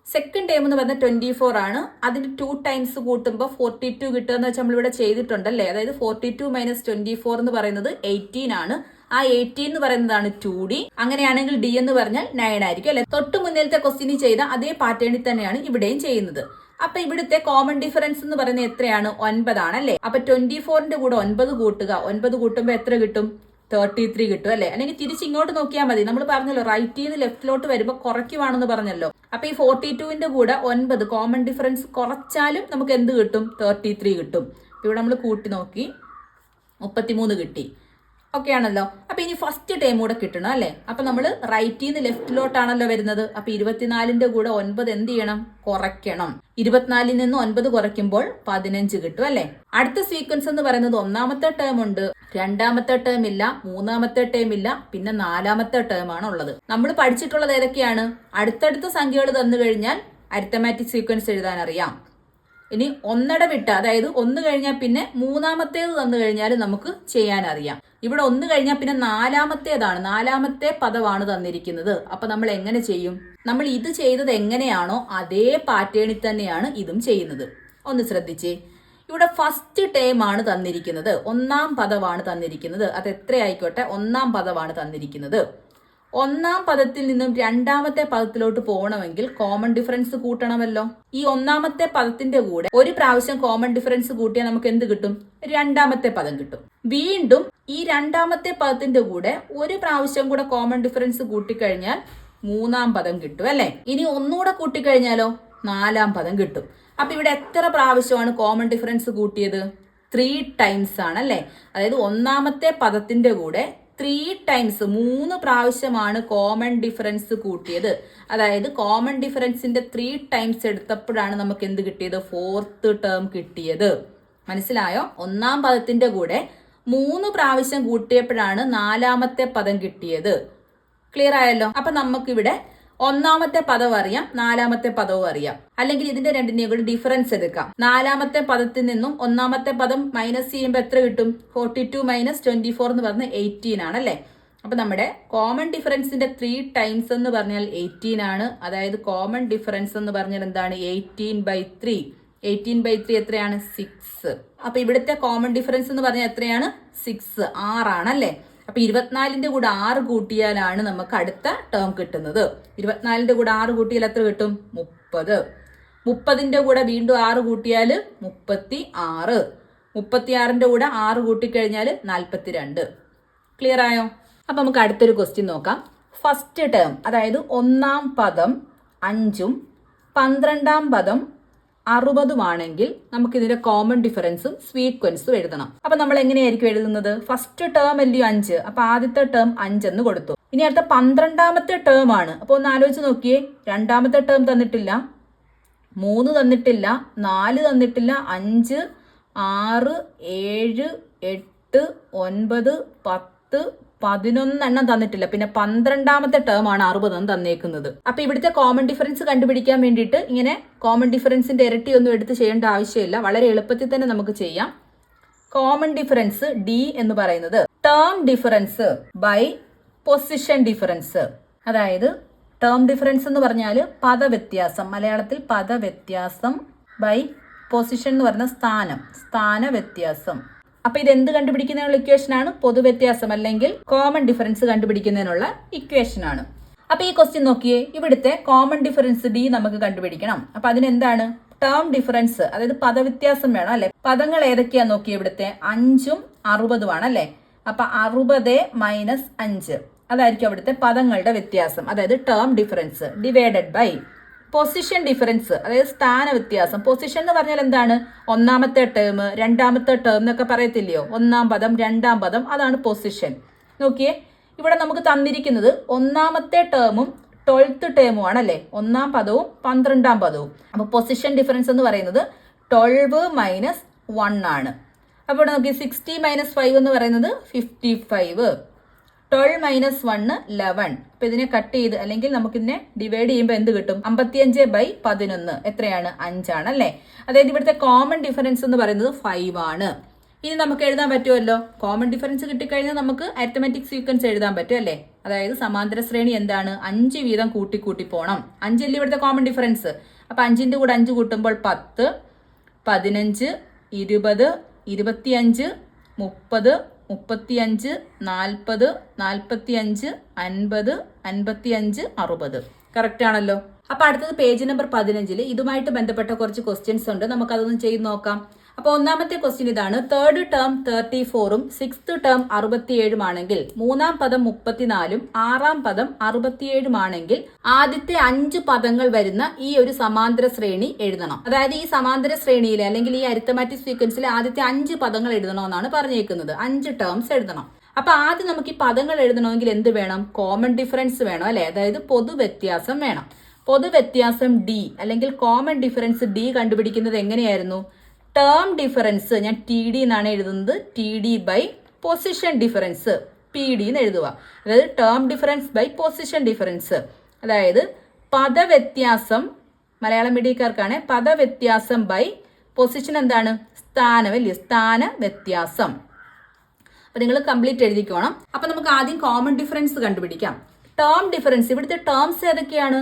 സെക്കൻഡ് ടൈം എന്ന് പറഞ്ഞാൽ 24 ആണ്. അതിന്റെ 2 ടൈംസ് കൂട്ടുമ്പോൾ 42 കിട്ടുക എന്ന് വെച്ചാൽ നമ്മളിവിടെ ചെയ്തിട്ടുണ്ടല്ലേ. അതായത് 42 മൈനസ് 24 എന്ന് പറയുന്നത് 18 ആണ്. ആ 18 എന്ന് പറയുന്നതാണ് 2D. അങ്ങനെയാണെങ്കിൽ D എന്ന് പറഞ്ഞാൽ 9 ആയിരിക്കും അല്ലെ. തൊട്ട് മുന്നിലത്തെ ക്വസ്റ്റ്യൻ ചെയ്ത അതേ പാറ്റേണിൽ തന്നെയാണ് ഇവിടെയും ചെയ്യുന്നത്. അപ്പൊ ഇവിടുത്തെ കോമൺ ഡിഫറൻസ് എന്ന് പറയുന്നത് എത്രയാണ്? 9 ആണല്ലേ. അപ്പൊ 24ന്റെ കൂടെ 9 കൂട്ടുക. 9 കൂട്ടുമ്പോൾ എത്ര കിട്ടും? 33 കിട്ടും അല്ലെ. അല്ലെങ്കിൽ തിരിച്ച് ഇങ്ങോട്ട് നോക്കിയാൽ മതി. നമ്മൾ പറഞ്ഞല്ലോ റൈറ്റിൽ നിന്ന് ലെഫ്റ്റിലോട്ട് വരുമ്പോൾ കുറയ്ക്കുവാണെന്ന് പറഞ്ഞല്ലോ. അപ്പൊ ഈ 42ന്റെ കൂടെ 9 കോമൺ ഡിഫറൻസ് കുറച്ചാലും നമുക്ക് എന്ത് കിട്ടും? 33 കിട്ടും. ഇവിടെ നമ്മൾ കൂട്ടി നോക്കി 33 കിട്ടി. ഓക്കെ ആണല്ലോ. അപ്പൊ ഇനി ഫസ്റ്റ് ടൈം കൂടെ കിട്ടണം അല്ലെ. അപ്പൊ നമ്മൾ റൈറ്റിൽ നിന്ന് ലെഫ്റ്റിലോട്ടാണല്ലോ വരുന്നത്. അപ്പൊ 24ന്റെ കൂടെ 9 എന്ത് ചെയ്യണം? കുറയ്ക്കണം. 24ൽ നിന്ന് 9 കുറയ്ക്കുമ്പോൾ 15 കിട്ടും അല്ലെ. അടുത്ത സീക്വൻസ് എന്ന് പറയുന്നത് 1ാമത്തെ ടേം ഉണ്ട്, 2ാമത്തെ ടേം ഇല്ല, 3ാമത്തെ ടേം ഇല്ല, പിന്നെ 4ാമത്തെ ടേം ആണ് ഉള്ളത്. നമ്മൾ പഠിച്ചിട്ടുള്ളത് ഏതൊക്കെയാണ്? അടുത്തടുത്ത സംഖ്യകൾ തന്നു കഴിഞ്ഞാൽ അരിത്തമാറ്റിക് സീക്വൻസ് എഴുതാൻ അറിയാം. ഇനി ഒന്നിട വിട്ട്, അതായത് 1 കഴിഞ്ഞാൽ പിന്നെ 3ാമത്തേത് തന്നു കഴിഞ്ഞാൽ നമുക്ക് ചെയ്യാൻ അറിയാം. ഇവിടെ 1 കഴിഞ്ഞാൽ പിന്നെ 4ാമത്തേതാണ്, 4ാമത്തെ പദമാണ് തന്നിരിക്കുന്നത്. അപ്പൊ നമ്മൾ എങ്ങനെ ചെയ്യും? നമ്മൾ ഇത് ചെയ്തത് എങ്ങനെയാണോ അതേ പാറ്റേണിൽ തന്നെയാണ് ഇതും ചെയ്യുന്നത്. ഒന്ന് ശ്രദ്ധിച്ചേ. ഇവിടെ ഫസ്റ്റ് ടേം ആണ് തന്നിരിക്കുന്നത്, 1ാം പദമാണ് തന്നിരിക്കുന്നത്. അത് എത്ര ആയിക്കോട്ടെ, 1ാം പദമാണ് തന്നിരിക്കുന്നത്. ഒന്നാം പദത്തിൽ നിന്നും രണ്ടാമത്തെ പദത്തിലോട്ട് പോകണമെങ്കിൽ കോമൺ ഡിഫറൻസ് കൂട്ടണമല്ലോ. ഈ ഒന്നാമത്തെ പദത്തിന്റെ കൂടെ ഒരു പ്രാവശ്യം കോമൺ ഡിഫറൻസ് കൂട്ടിയാൽ നമുക്ക് എന്ത് കിട്ടും? രണ്ടാമത്തെ പദം കിട്ടും. വീണ്ടും ഈ രണ്ടാമത്തെ പദത്തിന്റെ കൂടെ ഒരു പ്രാവശ്യം കൂടെ കോമൺ ഡിഫറൻസ് കൂട്ടിക്കഴിഞ്ഞാൽ മൂന്നാം പദം കിട്ടും അല്ലെ. ഇനി ഒന്നുകൂടെ കൂട്ടിക്കഴിഞ്ഞാലോ നാലാം പദം കിട്ടും. അപ്പൊ ഇവിടെ എത്ര പ്രാവശ്യമാണ് കോമൺ ഡിഫറൻസ് കൂട്ടിയത്? 3 ടൈംസ് ആണ് അല്ലെ. അതായത് ഒന്നാമത്തെ പദത്തിന്റെ കൂടെ 3 ടൈംസ് 3 പ്രാവശ്യമാണ് കോമൺ ഡിഫറൻസ് കൂട്ടിയത്. അതായത് കോമൺ ഡിഫറൻസിന്റെ 3 ടൈംസ് എടുത്തപ്പോഴാണ് നമുക്ക് എന്ത് കിട്ടിയത്? 4th ടേം കിട്ടിയത്. മനസ്സിലായോ? ഒന്നാം പദത്തിന്റെ കൂടെ 3 പ്രാവശ്യം കൂട്ടിയപ്പോഴാണ് നാലാമത്തെ പദം കിട്ടിയത്. ക്ലിയർ ആയല്ലോ? അപ്പൊ നമുക്കിവിടെ ഒന്നാമത്തെ പദം അറിയാം, നാലാമത്തെ പദവും അറിയാം. അല്ലെങ്കിൽ ഇതിന്റെ രണ്ടിനെയും കൂടി ഡിഫറൻസ് എടുക്കാം. നാലാമത്തെ പദത്തിൽ നിന്നും ഒന്നാമത്തെ പദം മൈനസ് ചെയ്യുമ്പോൾ എത്ര കിട്ടും? 42 - 24 എന്ന് പറഞ്ഞാൽ 18 ആണ് അല്ലെ. അപ്പൊ നമ്മുടെ കോമൺ ഡിഫറൻസിന്റെ 3 ടൈംസ് എന്ന് പറഞ്ഞാൽ 18 ആണ്. അതായത് കോമൺ ഡിഫറൻസ് എന്ന് പറഞ്ഞാൽ എന്താണ്? 18/3. 18/3 എത്രയാണ്? 6. അപ്പൊ ഇവിടുത്തെ കോമൺ ഡിഫറൻസ് എന്ന് പറഞ്ഞാൽ എത്രയാണ്? 6, 6 ആണല്ലേ. അപ്പൊ 24ന്റെ കൂടെ 6 കൂട്ടിയാലാണ് നമുക്ക് അടുത്ത ടേം കിട്ടുന്നത്. 24ന്റെ കൂടെ 6 കൂട്ടിയാൽ എത്ര കിട്ടും? 30. 30ന്റെ കൂടെ വീണ്ടും 6 കൂട്ടിയാൽ 36. 36ന്റെ കൂടെ 6 കൂട്ടിക്കഴിഞ്ഞാൽ 42. ക്ലിയർ ആയോ? അപ്പൊ നമുക്ക് അടുത്തൊരു ക്വസ്റ്റ്യൻ നോക്കാം. ഫസ്റ്റ് ടേം അതായത് ഒന്നാം പദം 5ഉം 12ാം പദം 60ഉമാണെങ്കിൽ നമുക്ക് ഇതിന്റെ കോമൺ ഡിഫറൻസും സീക്വൻസും എഴുതണം. അപ്പൊ നമ്മൾ എങ്ങനെയായിരിക്കും എഴുതുന്നത്? ഫസ്റ്റ് ടേം അല്ലയോ 5. അപ്പൊ ആദ്യത്തെ ടേം 5 എന്ന് കൊടുത്തു. ഇനി അടുത്ത 12ാമത്തെ ടേം ആണ്. അപ്പൊ ഒന്ന് ആലോചിച്ച് നോക്കിയേ. രണ്ടാമത്തെ ടേം തന്നിട്ടില്ല, 3 തന്നിട്ടില്ല, 4 തന്നിട്ടില്ല, 5, 6, 7, 8, 9, 10, 11 എണ്ണം തന്നിട്ടില്ല. പിന്നെ 12ാമത്തെ ടേം ആണ് 60 എന്ന് തന്നേക്കുന്നത്. അപ്പൊ ഇവിടുത്തെ കോമൺ ഡിഫറൻസ് കണ്ടുപിടിക്കാൻ വേണ്ടിയിട്ട് ഇങ്ങനെ കോമൺ ഡിഫറൻസിന്റെ ഇരട്ടി ഒന്നും എടുത്ത് ചെയ്യേണ്ട ആവശ്യമില്ല. വളരെ എളുപ്പത്തിൽ തന്നെ നമുക്ക് ചെയ്യാം. കോമൺ ഡിഫറൻസ് ഡി എന്ന് പറയുന്നത് term difference by position difference. അതായത് ടേം ഡിഫറൻസ് എന്ന് പറഞ്ഞാൽ പദവ്യത്യാസം, മലയാളത്തിൽ പദവ്യത്യാസം ബൈ പൊസിഷൻ എന്ന് പറഞ്ഞ സ്ഥാന വ്യത്യാസം. അപ്പൊ ഇത് എന്ത് കണ്ടുപിടിക്കുന്നതിനുള്ള ഇക്വേഷൻ ആണ്? പൊതുവ്യത്യാസം അല്ലെങ്കിൽ കോമൺ ഡിഫറൻസ് കണ്ടുപിടിക്കുന്നതിനുള്ള ഇക്വേഷൻ ആണ്. അപ്പൊ ഈ ക്വസ്റ്റ്യൻ നോക്കിയേ. ഇവിടുത്തെ കോമൺ ഡിഫറൻസ് ഡി നമുക്ക് കണ്ടുപിടിക്കണം. അപ്പൊ അതിനെന്താണ്? ടേം ഡിഫറൻസ്, അതായത് പദവ്യത്യാസം വേണം അല്ലെ. പദങ്ങൾ ഏതൊക്കെയാ നോക്കിയേ. ഇവിടുത്തെ 5ഉം 60ഉം ആണ് അല്ലെ. അപ്പൊ 60 - 5 അതായിരിക്കും അവിടുത്തെ പദങ്ങളുടെ വ്യത്യാസം, അതായത് term difference divided by position difference, അതായത് സ്ഥാന വ്യത്യാസം. പൊസിഷൻ എന്ന് പറഞ്ഞാൽ എന്താണ്? ഒന്നാമത്തെ ടേം, രണ്ടാമത്തെ ടേം എന്നൊക്കെ പറയത്തില്ലയോ? ഒന്നാം പദം, രണ്ടാം പദം, അതാണ് പൊസിഷൻ. നോക്കിയേ, ഇവിടെ നമുക്ക് തന്നിരിക്കുന്നത് ഒന്നാമത്തെ ടേമും 12th ടേമും ആണല്ലേ. ഒന്നാം പദവും 12ാം പദവും. അപ്പൊ പൊസിഷൻ ഡിഫറൻസ് എന്ന് പറയുന്നത് 12 - 1 ആണ്. അപ്പോൾ ഇവിടെ നോക്കി 60 - 5 എന്ന് പറയുന്നത് 55. 12 - 1 11. അപ്പൊ ഇതിനെ കട്ട് ചെയ്ത് അല്ലെങ്കിൽ നമുക്കിതിനെ ഡിവൈഡ് ചെയ്യുമ്പോൾ എന്ത് കിട്ടും? 55/11 എത്രയാണ്? 5 ആണ് അല്ലേ. അതായത് ഇവിടുത്തെ കോമൺ ഡിഫറൻസ് എന്ന് പറയുന്നത് 5 ആണ്. ഇനി നമുക്ക് എഴുതാൻ പറ്റുമല്ലോ. കോമൺ ഡിഫറൻസ് കിട്ടിക്കഴിഞ്ഞാൽ നമുക്ക് അരിത്തമെറ്റിക് സീക്വൻസ് എഴുതാൻ പറ്റും അല്ലേ. അതായത് സമാന്തര ശ്രേണി എന്താണ്? 5 വീതം കൂട്ടി പോകണം. 5 അല്ലേ ഇവിടുത്തെ കോമൺ ഡിഫറൻസ്. അപ്പൊ 5ന്റെ കൂടെ 5 കൂട്ടുമ്പോൾ 10, 15, 20, 25, 30, 35, 40, 45, 50, 55, 60. കറക്റ്റ് ആണല്ലോ. അപ്പൊ അടുത്തത് പേജ് നമ്പർ 15 ഇതുമായിട്ട് ബന്ധപ്പെട്ട കുറച്ച് ക്വസ്റ്റ്യൻസ് ഉണ്ട്. നമുക്കതൊന്ന് ചെയ്ത് നോക്കാം. അപ്പോൾ ഒന്നാമത്തെ ക്വസ്റ്റ്യൻ ഇതാണ്. തേർഡ് ടേം 34ഉം 6th ടേം 67ഉം ആണെങ്കിൽ മൂന്നാം പദം 34ഉം ആറാം പദം 67ഉം ആണെങ്കിൽ ആദ്യത്തെ 5 പദങ്ങൾ വരുന്ന ഈ ഒരു സമാന്തര ശ്രേണി എഴുതണം. അതായത് ഈ സമാന്തര ശ്രേണിയിലെ അല്ലെങ്കിൽ ഈ അരിത്തമാറ്റിക് സീക്വൻസിലെ ആദ്യത്തെ 5 പദങ്ങൾ എഴുതണമെന്നാണ് പറഞ്ഞേക്കുന്നത്. 5 ടേംസ് എഴുതണം. അപ്പൊ ആദ്യം നമുക്ക് ഈ പദങ്ങൾ എഴുതണമെങ്കിൽ എന്ത് വേണം? കോമൺ ഡിഫറൻസ് വേണം അല്ലെ. അതായത് പൊതുവ്യത്യാസം വേണം. പൊതുവ്യത്യാസം ഡി അല്ലെങ്കിൽ കോമൺ ഡിഫറൻസ് ഡി കണ്ടുപിടിക്കുന്നത് എങ്ങനെയായിരുന്നു? ടേം ഡിഫറൻസ് ഞാൻ ടി ഡി എന്നാണ് എഴുതുന്നത്. T D by position difference P D എന്ന് എഴുതുക. അതായത് term difference by position difference. അതായത് പദവ്യത്യാസം, മലയാളം മീഡിയക്കാർക്കാണ്, പദവ്യത്യാസം ബൈ പൊസിഷൻ എന്താണ്? സ്ഥാനമല്ലേ, സ്ഥാന വ്യത്യാസം. അപ്പൊ നിങ്ങൾ കംപ്ലീറ്റ് എഴുതിക്കോണം. അപ്പൊ നമുക്ക് ആദ്യം കോമൺ ഡിഫറൻസ് കണ്ടുപിടിക്കാം. ടേം ഡിഫറൻസ്, ഇവിടുത്തെ ടേംസ് ഏതൊക്കെയാണ്?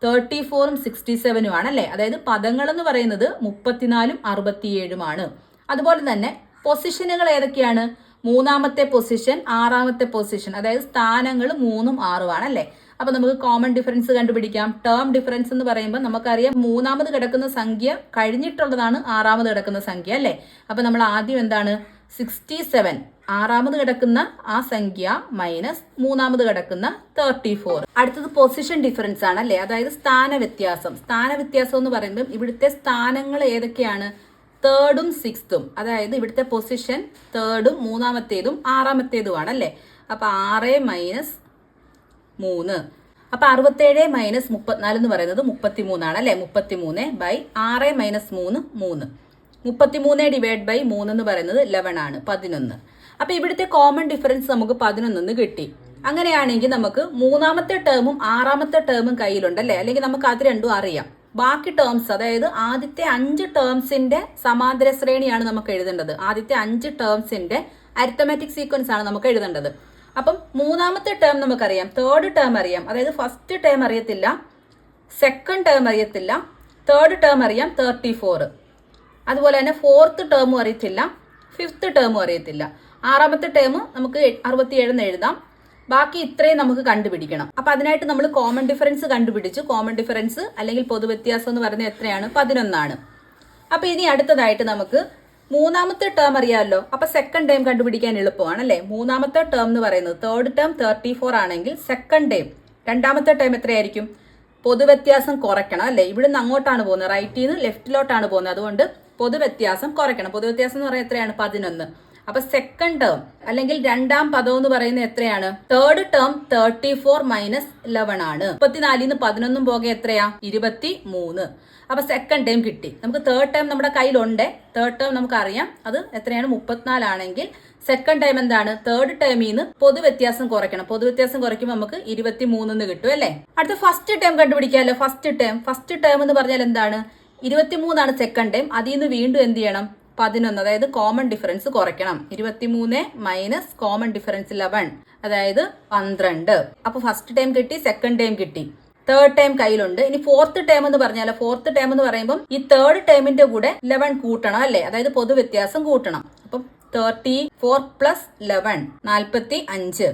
34ഉം 67ഉം ആണല്ലേ. അതായത് പദങ്ങൾ എന്ന് പറയുന്നത് 34ഉം 67ഉം ആണ്. അതുപോലെ തന്നെ പൊസിഷനുകൾ ഏതൊക്കെയാണ്? മൂന്നാമത്തെ പൊസിഷൻ, ആറാമത്തെ പൊസിഷൻ, അതായത് സ്ഥാനങ്ങൾ 3ഉം 6ഉം ആണല്ലേ. അപ്പൊ നമുക്ക് കോമൺ ഡിഫറൻസ് കണ്ടുപിടിക്കാം. ടേം ഡിഫറൻസ് എന്ന് പറയുമ്പോൾ നമുക്കറിയാം മൂന്നാമത് കിടക്കുന്ന സംഖ്യ കഴിഞ്ഞിട്ടുള്ളതാണ് ആറാമത് കിടക്കുന്ന സംഖ്യ അല്ലേ. അപ്പൊ നമ്മൾ ആദ്യം എന്താണ് 67 ആറാമത് കിടക്കുന്ന ആ സംഖ്യ മൈനസ് മൂന്നാമത് കിടക്കുന്ന 34. അടുത്തത് പൊസിഷൻ ഡിഫറൻസ് ആണ് അല്ലേ, അതായത് സ്ഥാന വ്യത്യാസം. സ്ഥാന വ്യത്യാസം എന്ന് പറയുമ്പോൾ ഇവിടുത്തെ സ്ഥാനങ്ങൾ ഏതൊക്കെയാണ്? 3rd-ഉം 6th-ഉം, അതായത് ഇവിടുത്തെ പൊസിഷൻ 3rd-ഉം മൂന്നാമത്തേതും ആറാമത്തേതുമാണ് അല്ലേ. അപ്പൊ 6 മൈനസ് 3, അപ്പൊ 67 മൈനസ് 34 എന്ന് പറയുന്നത് 33 അല്ലെ. 33 ബൈ 6 മൈനസ് 3 3, 33 ഡിവൈഡ് ബൈ 3 എന്ന് പറയുന്നത് 11 ആണ്, 11. അപ്പൊ ഇവിടുത്തെ കോമൺ ഡിഫറൻസ് നമുക്ക് 11 കിട്ടി. അങ്ങനെയാണെങ്കിൽ നമുക്ക് മൂന്നാമത്തെ ടേമും ആറാമത്തെ ടേമും കയ്യിലുണ്ടല്ലേ, അല്ലെങ്കിൽ നമുക്ക് അത് രണ്ടും അറിയാം. ബാക്കി ടേംസ്, അതായത് ആദ്യത്തെ 5 ടേംസിന്റെ സമാന്തര ശ്രേണിയാണ് നമുക്ക് എഴുതേണ്ടത്. ആദ്യത്തെ 5 ടേംസിന്റെ അരിത്തമാറ്റിക് സീക്വൻസ് ആണ് നമുക്ക് എഴുതേണ്ടത്. അപ്പം മൂന്നാമത്തെ ടേം നമുക്കറിയാം, 3rd ടേം അറിയാം, അതായത് ഫസ്റ്റ് ടേം അറിയത്തില്ല, സെക്കൻഡ് ടേം അറിയത്തില്ല, 3rd ടേം അറിയാം 34. അതുപോലെ തന്നെ 4th ടേമും അറിയത്തില്ല, 5th ടേമും അറിയത്തില്ല. ആറാമത്തെ ടേം നമുക്ക് 67 എഴുതാം. ബാക്കി ഇത്രയും നമുക്ക് കണ്ടുപിടിക്കണം. അപ്പൊ അതിനായിട്ട് നമ്മൾ കോമൺ ഡിഫറൻസ് കണ്ടുപിടിച്ചു. കോമൺ ഡിഫറൻസ് അല്ലെങ്കിൽ പൊതുവ്യത്യാസം എന്ന് പറയുന്നത് എത്രയാണ്? 11 ആണ്. അപ്പൊ ഇനി അടുത്തതായിട്ട് നമുക്ക് മൂന്നാമത്തെ ടേം അറിയാമല്ലോ. അപ്പൊ സെക്കൻഡ് ടേം കണ്ടുപിടിക്കാൻ എളുപ്പമാണ് അല്ലെ. മൂന്നാമത്തെ ടേം എന്ന് പറയുന്നത് 3rd ടേം 34 ആണെങ്കിൽ സെക്കൻഡ് ടേം രണ്ടാമത്തെ ടേം എത്രയായിരിക്കും? പൊതുവ്യത്യാസം കുറയ്ക്കണം അല്ലെ. ഇവിടുന്ന് അങ്ങോട്ടാണ് പോകുന്നത്, റൈറ്റിൽ നിന്ന് ലെഫ്റ്റിലോട്ടാണ് പോകുന്നത്. അതുകൊണ്ട് പൊതുവ്യത്യാസം കുറയ്ക്കണം. പൊതുവ്യത്യാസം എന്ന് പറയുന്നത് എത്രയാണ്? 11. അപ്പൊ സെക്കൻഡ് ടേം അല്ലെങ്കിൽ രണ്ടാം പദം എന്ന് പറയുന്നത് എത്രയാണ്? 3rd ടേം 34 മൈനസ് 11 ആണ്. 34 11 പോകെ എത്രയാ? 23. അപ്പൊ സെക്കൻഡ് ടേം കിട്ടി. നമുക്ക് 3rd ടേം നമ്മുടെ കയ്യിലുണ്ട്. 3rd ടേം നമുക്ക് അറിയാം, അത് എത്രയാണ്? 34 ആണെങ്കിൽ സെക്കൻഡ് ടൈം എന്താണ്? 3rd ടേമിൽ നിന്ന് പൊതുവ്യത്യാസം കുറയ്ക്കണം. പൊതുവ്യത്യാസം കുറയ്ക്കുമ്പോൾ നമുക്ക് 23 കിട്ടും അല്ലേ. അടുത്ത ഫസ്റ്റ് ടേം കണ്ടുപിടിക്കാമല്ലോ. ഫസ്റ്റ് ടേം എന്ന് പറഞ്ഞാൽ എന്താണ്? 23 ആണ് സെക്കൻഡ് ടൈം. അതിൽ നിന്ന് വീണ്ടും എന്ത് ചെയ്യണം? 11, അതായത് കോമൺ ഡിഫറൻസ് കുറയ്ക്കണം. 23 മൈനസ് കോമൺ ഡിഫറൻസ് 11, അതായത് 12. അപ്പൊ ഫസ്റ്റ് ടൈം കിട്ടി, സെക്കൻഡ് ടൈം കിട്ടി, 3rd ടൈം കയ്യിലുണ്ട്. ഇനി 4th ടൈം എന്ന് പറഞ്ഞാൽ 4th ടൈം എന്ന് പറയുമ്പോൾ ഈ 3rd ടൈമിന്റെ കൂടെ 11 കൂട്ടണം അല്ലേ, അതായത് പൊതുവ്യത്യാസം കൂട്ടണം. അപ്പം 34 പ്ലസ് 11 45.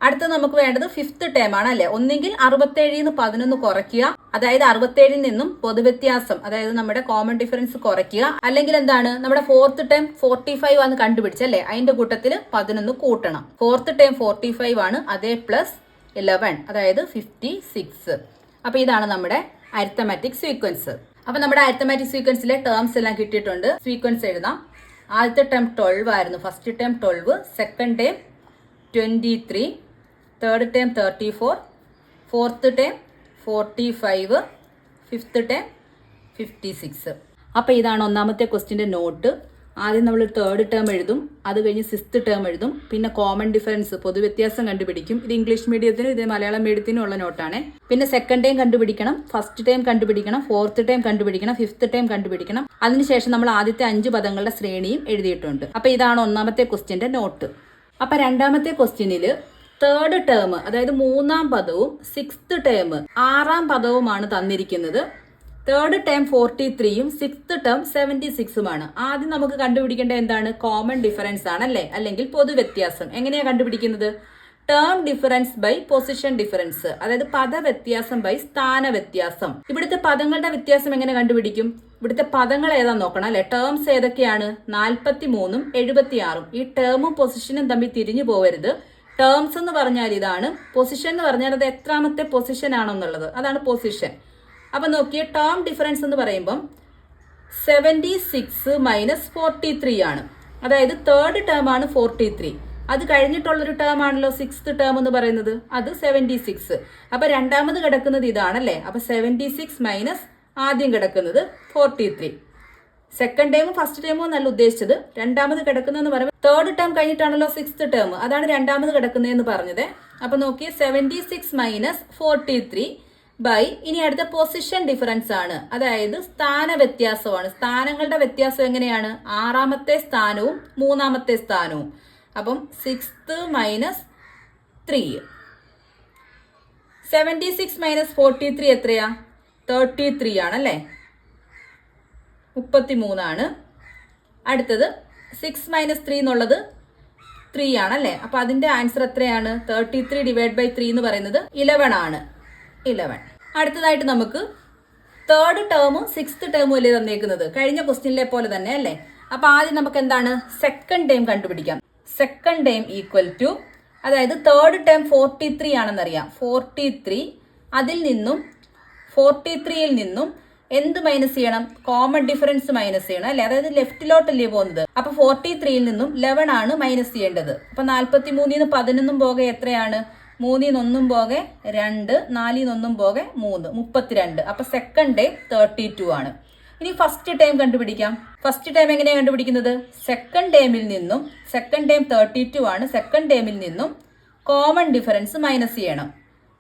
അടുത്തത് നമുക്ക് വേണ്ടത് 5th ടേം ആണ് അല്ലെ. ഒന്നെങ്കിൽ 67 11 കുറയ്ക്കുക, അതായത് 67 നിന്നും പൊതുവ്യത്യാസം, അതായത് നമ്മുടെ കോമൺ ഡിഫറൻസ് കുറയ്ക്കുക. അല്ലെങ്കിൽ എന്താണ്? നമ്മുടെ 4th ടേം 45 ആണ് കണ്ടുപിടിച്ചല്ലേ, അതിന്റെ കൂട്ടത്തിൽ 11 കൂട്ടണം. 4th ടേം 45 ആണ്, അതേ പ്ലസ് 11, അതായത് 56. അപ്പൊ ഇതാണ് നമ്മുടെ അരിത്തമാറ്റിക് സീക്വൻസ്. അപ്പൊ നമ്മുടെ അരിത്തമാറ്റിക് സീക്വൻസിലെ ടേംസ് എല്ലാം കിട്ടിയിട്ടുണ്ട്. സീക്വൻസ് എഴുതാം. ആദ്യത്തെ ടേം 12 ആയിരുന്നു. First term 12, second term 23, 3rd term 34, 4th term 45, 5th term 56. അപ്പോൾ ഇതാണ് ഒന്നാമത്തെ ക്വസ്റ്റ്യൻ്റെ നോട്ട്. ആദ്യം നമ്മൾ 3rd ടേം എഴുതും, അത് കഴിഞ്ഞ് 6th ടേം എഴുതും, പിന്നെ കോമൺ ഡിഫറൻസ് പൊതുവ്യത്യാസം കണ്ടുപിടിക്കും. ഇത് ഇംഗ്ലീഷ് മീഡിയത്തിനും ഇത് മലയാളം മീഡിയത്തിനും ഉള്ള നോട്ടാണ്. പിന്നെ സെക്കൻഡ് ടൈം കണ്ടുപിടിക്കണം, ഫസ്റ്റ് ടൈം കണ്ടുപിടിക്കണം, 4th ടൈം കണ്ടുപിടിക്കണം, 5th ടൈം കണ്ടുപിടിക്കണം. അതിനുശേഷം നമ്മൾ ആദ്യത്തെ 5 പദങ്ങളുടെ ശ്രേണിയും എഴുതിയിട്ടുണ്ട്. അപ്പോൾ ഇതാണ് ഒന്നാമത്തെ ക്വസ്റ്റ്യൻ്റെ നോട്ട്. അപ്പോൾ രണ്ടാമത്തെ ക്വസ്റ്റ്യനിൽ 3rd ടേം, അതായത് മൂന്നാം പദവും 6th ടേം ആറാം പദവുമാണ് തന്നിരിക്കുന്നത്. 3rd term 43യും 6th term 76ഉമാണ്. ആദ്യം നമുക്ക് കണ്ടുപിടിക്കേണ്ട എന്താണ്? കോമൺ ഡിഫറൻസ് ആണല്ലേ, അല്ലെങ്കിൽ പൊതുവ്യത്യാസം. എങ്ങനെയാണ് കണ്ടുപിടിക്കുന്നത്? Term difference by position difference, അതായത് പദവ്യത്യാസം ബൈ സ്ഥാന വ്യത്യാസം. ഇവിടുത്തെ പദങ്ങളുടെ വ്യത്യാസം എങ്ങനെ കണ്ടുപിടിക്കും? ഇവിടുത്തെ പദങ്ങൾ ഏതാന്ന് നോക്കണം അല്ലെ. ടേംസ് ഏതൊക്കെയാണ്? 43ഉം 76ഉം. ഈ ടേമും പൊസിഷനും തമ്മിൽ തിരിഞ്ഞു പോകരുത്. ടേംസ് എന്ന് പറഞ്ഞാൽ ഇതാണ്, പൊസിഷൻ എന്ന് പറഞ്ഞാൽ അത് എത്രാമത്തെ പൊസിഷൻ ആണെന്നുള്ളത്, അതാണ് പൊസിഷൻ. അപ്പൊ നോക്കിയേ, ടേം ഡിഫറൻസ് എന്ന് പറയുമ്പം 76 മൈനസ് 43 ആണ്. അതായത് 3rd ടേം ആണ് 43, അത് കഴിഞ്ഞിട്ടുള്ളൊരു ടേം ആണല്ലോ 6th ടേം എന്ന് പറയുന്നത്, അത് 76. അപ്പൊ രണ്ടാമത് കിടക്കുന്നത് ഇതാണല്ലേ. അപ്പൊ 76 മൈനസ് ആദ്യം കിടക്കുന്നത് 43. സെക്കൻഡ് ടൈമും ഫസ്റ്റ് ടൈമും നല്ല ഉദ്ദേശിച്ചത്. രണ്ടാമത് കിടക്കുന്നതെന്ന് പറയുമ്പോൾ 3rd ടേം കഴിഞ്ഞിട്ടാണല്ലോ 6th ടേം, അതാണ് രണ്ടാമത് കിടക്കുന്നതെന്ന് പറഞ്ഞത്. അപ്പൊ നോക്കിയേ, 76 മൈനസ് 43 ബൈ, ഇനി അടുത്ത പൊസിഷൻ ഡിഫറൻസ് ആണ്, അതായത് സ്ഥാന വ്യത്യാസമാണ്. സ്ഥാനങ്ങളുടെ വ്യത്യാസം എങ്ങനെയാണ്? ആറാമത്തെ സ്ഥാനവും മൂന്നാമത്തെ സ്ഥാനവും. അപ്പം 6th മൈനസ് 3. 76 മൈനസ് 43 എത്രയാ? 33 ആണല്ലേ, 33 ആണ്. അടുത്തത് 6 മൈനസ് 3 എന്നുള്ളത് 3 ആണല്ലേ. അപ്പൊ അതിന്റെ ആൻസർ എത്രയാണ്? 33 ഡിവൈഡ് ബൈ 3 എന്ന് പറയുന്നത് 11 ആണ്. 11. അടുത്തതായിട്ട് നമുക്ക് തേർഡ് ടേമും സിക്സ്ത് ടേമും അല്ലേ തന്നേക്കുന്നത്, കഴിഞ്ഞ ക്വസ്റ്റ്യനിലെ പോലെ തന്നെ അല്ലേ. അപ്പൊ ആദ്യം നമുക്ക് എന്താണ് സെക്കൻഡ് ടേം കണ്ടുപിടിക്കാം. സെക്കൻഡ് ടേം ഈക്വൽ ടു, അതായത് തേർഡ് ടേം 43 ആണെന്നറിയാം. 43, അതിൽ നിന്നും 43യിൽ നിന്നും എന്ത് മൈനസ് ചെയ്യണം? കോമൺ ഡിഫറൻസ് മൈനസ് ചെയ്യണം അല്ലേ. അതായത് ലെഫ്റ്റിലോട്ടല്ലേ പോകുന്നത്. അപ്പൊ 43യിൽ നിന്നും 11 ആണ് മൈനസ് ചെയ്യേണ്ടത്. അപ്പൊ 43 11 പോകെ എത്രയാണ്? 3 പോകെ 2, 4 പോകെ 3, 32. അപ്പൊ സെക്കൻഡ് ടൈം 32 ആണ്. ഇനി ഫസ്റ്റ് ടൈം കണ്ടുപിടിക്കാം. ഫസ്റ്റ് ടൈം എങ്ങനെയാണ് കണ്ടുപിടിക്കുന്നത്? സെക്കൻഡ് ടൈമിൽ നിന്നും, സെക്കൻഡ് ടൈം 32 ആണ്, സെക്കൻഡ് ടൈമിൽ നിന്നും കോമൺ ഡിഫറൻസ് മൈനസ് ചെയ്യണം.